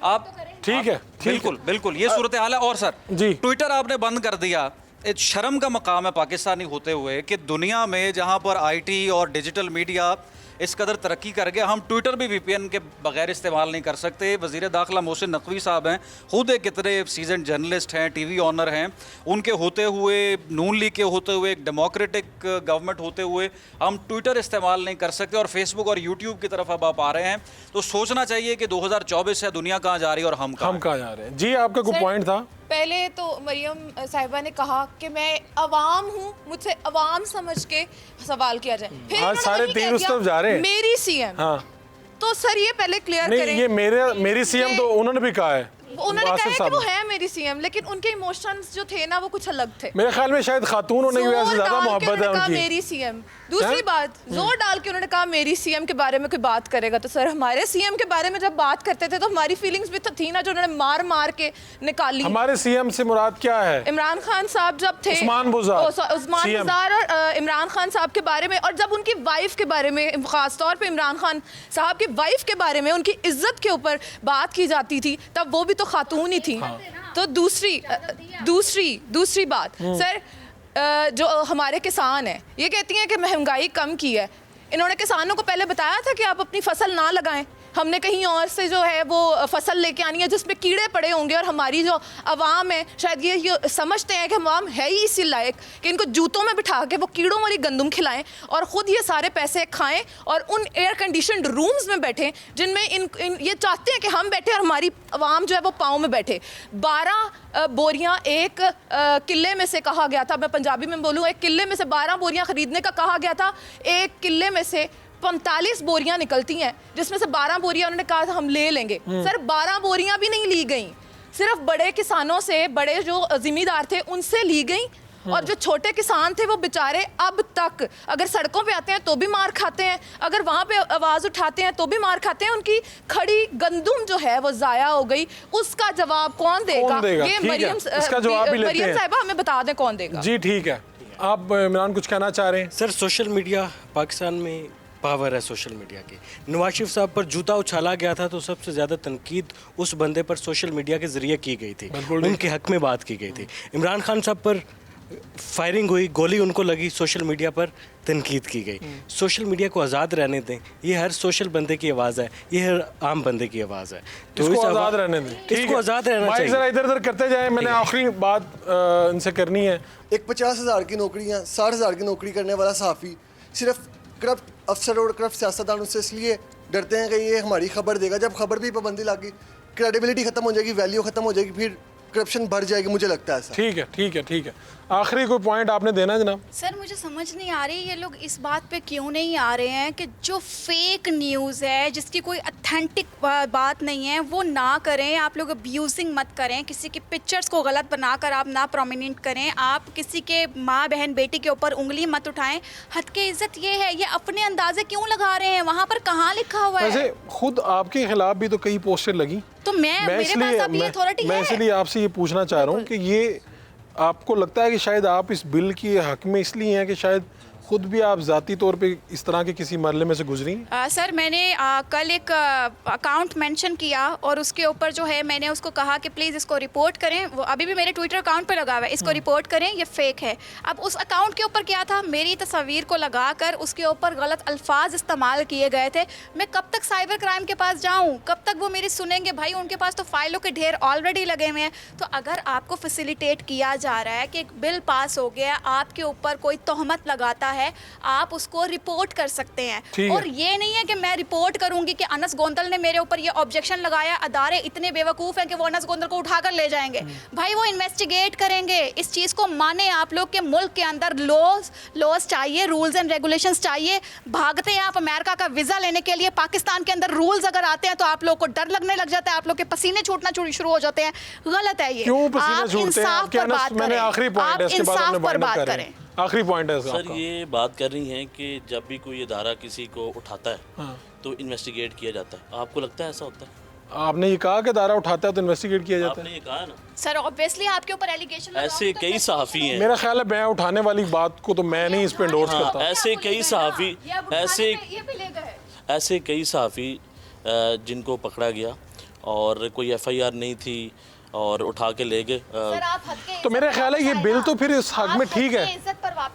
आप ठीक है, बिल्कुल बिल्कुल ये सूरत हाल है। और सर जी, ट्विटर आपने बंद कर दिया। एक शर्म का मकाम है पाकिस्तानी होते हुए कि दुनिया में जहाँ पर आईटी और डिजिटल मीडिया इस कदर तरक्की कर गया, हम ट्विटर भी VPN के बगैर इस्तेमाल नहीं कर सकते। वज़ीर दाखिला मोहसिन नकवी साहब हैं, खुद एक कितने सीजन जर्नलिस्ट हैं, TV ऑनर हैं, उनके होते हुए, नून लीग के होते हुए, एक डेमोक्रेटिक गवर्नमेंट होते हुए हम ट्विटर इस्तेमाल नहीं कर सकते और फेसबुक और यूट्यूब की तरफ अब आप आ रहे हैं। तो सोचना चाहिए कि 2024 है, दुनिया कहाँ जा रही है और हम कहाँ जा रहे हैं। जी आपका कोई पॉइंट था? पहले तो मरियम साहिबा ने कहा कि मैं अवाम हूँ, मुझसे अवाम समझ के सवाल किया जाए। फिर आज सारे तीर उस तरफ जा रहे हैं। मेरी CM। हाँ। तो सर ये पहले क्लियर नहीं, करें। ये मेरी CM तो उन्होंने भी कहा है, उन्होंने कहा है कि वो है मेरी CM, लेकिन उनके इमोशंस जो थे ना वो कुछ अलग थे। मेरे ख्याल में शायद खातून होने की वजह से ज्यादा मोहब्बत है उनकी। मेरी CM। दूसरी बात, जोर डाल के उन्होंने कहा मेरी CM के बारे में कोई बात करेगा तो सर हमारे CM के बारे में जब बात करते थे तो हमारी फीलिंग्स भी थी ना, जो उन्होंने मार मार के निकाली। हमारे CM से मुराद क्या है? इमरान खान साहब जब थे, उस्मान बुज़ार और इमरान खान साहब के बारे में, और जब उनकी वाइफ के बारे में, खासतौर पे इमरान खान साहब की वाइफ के बारे में, उनकी इज्जत के ऊपर बात की जाती थी, तब वो भी तो खातून ही थी। तो दूसरी बात सर, जो हमारे किसान हैं ये कहती हैं कि महंगाई कम की है। इन्होंने किसानों को पहले बताया था कि आप अपनी फसल ना लगाएं, हमने कहीं और से जो है वो फसल लेके आनी है जिसमें कीड़े पड़े होंगे। और हमारी जो आवाम है शायद ये समझते हैं कि हम आवाम है ही इसी लायक कि इनको जूतों में बिठा के वो कीड़ों वाली गंदम खिलाएं और ख़ुद ये सारे पैसे खाएं और उन एयर कंडीशनड रूम्स में बैठें जिनमें ये चाहते हैं कि हम बैठे और हमारी आवाम जो है वो पाँव में बैठे। 12 बोरियां एक किले में से कहा गया था, मैं पंजाबी में बोलूँ, एक किले में से 12 बोरियां ख़रीदने का कहा गया था। एक किले में से 45 बोरियां निकलती हैं, जिसमें से 12 बोरियां उन्होंने कहा था हम ले लेंगे। सर 12 बोरियां भी नहीं ली गई, सिर्फ बड़े किसानों से, बड़े जो जिम्मेदार थे उनसे ली गई। और जो छोटे किसान थे वो बेचारे अब तक अगर सड़कों पे आते हैं तो भी मार खाते हैं, अगर वहाँ पे आवाज़ उठाते हैं तो भी मार खाते हैं। उनकी खड़ी गंदुम जो है वो ज़ाया हो गई, उसका जवाब कौन देगा? ये मरियम साहिबा हमें बता दें कौन देगा। जी ठीक है, आप इमरान कुछ कहना चाह रहे हैं? सर सोशल मीडिया पाकिस्तान में पावर है सोशल मीडिया की। नवाज शरीफ साहब पर जूता उछाला गया था तो सबसे ज़्यादा तनकीद उस बंदे पर सोशल मीडिया के ज़रिए की गई थी, उनके हक में बात की गई थी। इमरान खान साहब पर फायरिंग हुई, गोली उनको लगी, सोशल मीडिया पर तनकीद की गई। सोशल मीडिया को आज़ाद रहने दें, ये हर सोशल बंदे की आवाज़ है, ये हर आम बंदे की आवाज़ है, तो इसको आज़ाद रहने दें, इसको आज़ाद रहना चाहिए। जरा इधर उधर करते जाएं, मैंने आखिरी बात इनसे करनी है। एक 50,000 की नौकरियाँ, 60,000 की नौकरी करने वाला सहाफ़ी सिर्फ करप्ट अफसर और करप्ट सियासतदान उससे इसलिए डरते हैं कि ये हमारी खबर देगा। जब खबर भी पाबंदी लगी, क्रेडिबिलिटी ख़त्म हो जाएगी, वैल्यू ख़त्म हो जाएगी, फिर करप्शन बढ़ जाएगी, मुझे लगता है ऐसा। ठीक है। आखिरी कोई पॉइंट आपने देना है जनाब? सर मुझे समझ नहीं आ रही ये लोग इस बात पे क्यों नहीं आ रहे हैं कि जो फेक न्यूज़ है, जिसकी कोई ऑथेंटिक बात नहीं है, वो ना करें। आप लोग अब्यूजिंग मत करें, किसी की पिक्चर्स को गलत बनाकर आप ना प्रोमिनेंट करें, आप किसी के माँ बहन बेटी के ऊपर उंगली मत उठाएं। हद के इज्जत ये है, ये अपने अंदाजे क्यों लगा रहे हैं? वहाँ पर कहाँ लिखा हुआ है? वैसे खुद आपके खिलाफ भी तो कई पोस्टर लगी, तो मेरे पास अभी अथॉरिटी है। मैं इसलिए आपसे ये पूछना चाह रहा हूँ कि ये आपको लगता है कि शायद आप इस बिल के हक में इसलिए हैं कि शायद खुद भी आप ज़ाती तौर पे इस तरह के किसी मरले में से गुजरी? सर मैंने कल एक अकाउंट मेंशन किया और उसके ऊपर जो है मैंने उसको कहा कि प्लीज़ इसको रिपोर्ट करें। वो अभी भी मेरे ट्विटर अकाउंट पे लगा हुआ है, इसको रिपोर्ट करें, ये फेक है। अब उस अकाउंट के ऊपर क्या था, मेरी तस्वीर को लगाकर उसके ऊपर गलत अल्फाज इस्तेमाल किए गए थे। मैं कब तक साइबर क्राइम के पास जाऊँ, कब तक वो मेरी सुनेंगे? भाई उनके पास तो फाइलों के ढेर ऑलरेडी लगे हुए हैं। तो अगर आपको फैसिलिटेट किया जा रहा है कि एक बिल पास हो गया, आपके ऊपर कोई तोहमत लगाता है, आप उसको रिपोर्ट कर सकते हैं। और ये नहीं है कि मैं रिपोर्ट करूंगी कि अनस गोंदल ने मेरे ऊपर ये ऑब्जेक्शन लगाया, अदारे इतने बेवकूफ़ हैं कि वो अनस गोंदल को उठाकर ले जाएंगे। भाई वो इन्वेस्टिगेट करेंगे। इस चीज़ को माने आप लोग के मुल्क के अंदर लॉज चाहिए, रूल्स एंड रेगुलेशंस चाहिए। भागते हैं आप अमेरिका का वीज़ा लेने के लिए, पाकिस्तान के अंदर रूल्स अगर आते हैं तो आप लोग को डर लगने लग जाता है, आप लोग के पसीने छूटना शुरू हो जाते हैं। गलत है ये। आप इंसाफ पर बात करें, आप इंसाफ पर बात करें। आखिरी पॉइंट है सर, ये बात कर रही हैं कि जब भी कोई इदारा किसी को उठाता है तो इन्वेस्टिगेट किया जाता है। आपको लगता है ऐसा होता है? आपने ये कहा कि इदारा उठाता है तो इन्वेस्टिगेट किया जाता है? आपने ये कहा ना सर, ऑब्वियसली आपके ऊपर एलिगेशन ऐसे कई सहाफ़ी हैं। मेरा ख्याल है मैं उठाने वाली बात को तो मैं नहीं इस पे एंडोर्स करता। ऐसे कई सहाफ़ी ऐसे कई सहाफ़ी जिनको पकड़ा गया और कोई FIR नहीं थी और उठा के ले गए। तो मेरा ख्याल है ये बिल तो फिर इस हक में ठीक है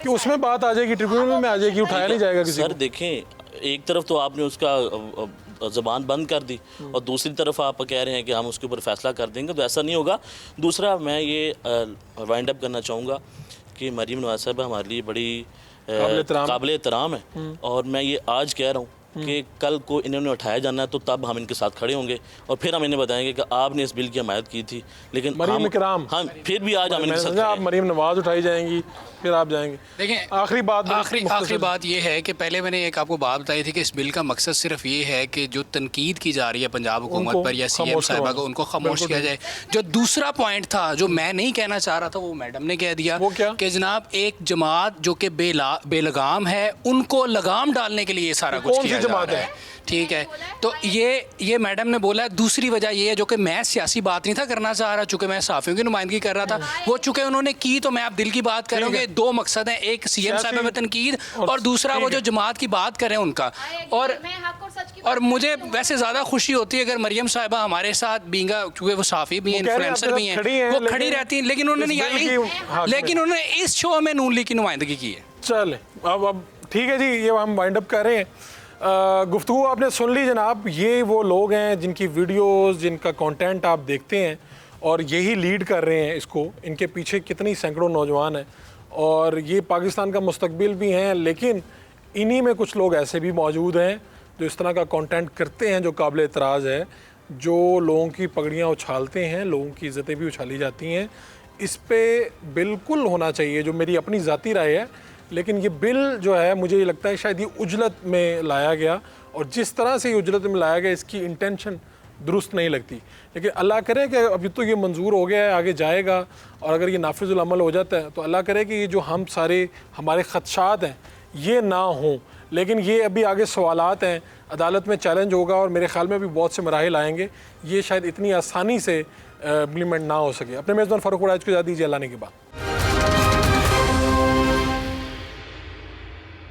कि उसमें बात आ जाएगी, ट्रिब्यूनल में आ जाएगी, उठाया नहीं जाएगा किसी सर को। देखें, एक तरफ तो आपने उसका ज़बान बंद कर दी और दूसरी तरफ आप कह रहे हैं कि हम उसके ऊपर फ़ैसला कर देंगे, तो ऐसा नहीं होगा। दूसरा मैं ये वाइंड अप करना चाहूँगा कि मरीम नवाज़ साहब हमारे लिए बड़ी काबिल एहतराम है, और मैं ये आज कह रहा हूँ कि कल को इन्होंने उठाया जाना है तो तब हम इनके साथ खड़े होंगे और फिर हम इन्हें बताएंगे कि आपने इस बिल की हमायत की थी, लेकिन हम फिर भी आज हम इनके साथ आप मरीम नवाज उठाई जाएंगी फिर आप जाएंगे। देखिए आखिरी बात ये है कि पहले मैंने एक आपको बात बताई थी कि इस बिल का मकसद सिर्फ ये है कि जो तनकीद की जा रही है पंजाब हुकूमत पर या सीएम साहिबा को, उनको खामोश किया जाए। जो दूसरा पॉइंट था जो मैं नहीं कहना चाह रहा था वो मैडम ने कह दिया, कि जनाब एक जमात जो कि बेलगाम है उनको लगाम डालने के लिए ये सारा कुछ किया जा रहा है। ठीक है, तो ये मैडम ने बोला। दूसरी वजह ये है जो कि मैं सियासी बात नहीं था करना चाह रहा, चूँकि मैं सहाफ़ियों की नुमाइंदगी कर रहा था, वो चूँकि उन्होंने की तो मैं आप दिल की बात कर रहा हूँ कि दो मकसद हैं, एक सीएम साहब में तनकीद और दूसरा वो जो जमात की बात कर रहे हैं उनका। और मुझे वैसे ज़्यादा खुशी होती है अगर मरियम साहिबा हमारे साथ बींगा, क्योंकि वो सहाफ़ी भी हैं, इन्फ्लुएंसर भी हैं, वो खड़ी रहती हैं, लेकिन उन्होंने इस शो में नून लीग की नुमाइंदगी की है। चले अब ठीक है जी, ये हम वाइंड अप कर रहे हैं। गुफ्तगू आपने सुन ली जनाब। ये वो लोग हैं जिनकी वीडियोस, जिनका कंटेंट आप देखते हैं और यही लीड कर रहे हैं इसको। इनके पीछे कितनी सैकड़ों नौजवान हैं और ये पाकिस्तान का मुस्तकबिल भी हैं, लेकिन इन्हीं में कुछ लोग ऐसे भी मौजूद हैं जो इस तरह का कंटेंट करते हैं जो काबिल एतराज़ है, जो लोगों की पगड़ियाँ उछालते हैं, लोगों की इज़्ज़तें भी उछाली जाती हैं। इस पे बिल्कुल होना चाहिए, जो मेरी अपनी ज़ाती राय है, लेकिन ये बिल जो है मुझे ये लगता है शायद ये उजलत में लाया गया, और जिस तरह से ये उजलत में लाया गया इसकी इंटेंशन दुरुस्त नहीं लगती। लेकिन अल्लाह करे कि अभी तो ये मंजूर हो गया है, आगे जाएगा, और अगर ये नाफिजुल अमल हो जाता है तो अल्लाह करे कि ये जो हम सारे हमारे खदशात हैं ये ना हों। लेकिन ये अभी आगे सवालात हैं, अदालत में चैलेंज होगा और मेरे ख्याल में भी बहुत से मराहिल आएंगे, ये शायद इतनी आसानी से इम्प्लीमेंट ना हो सके। अपने मेज़बान फ़ारूक वड़ाइच को इजाज़त दीजिए, अल्लाह ने के बाद।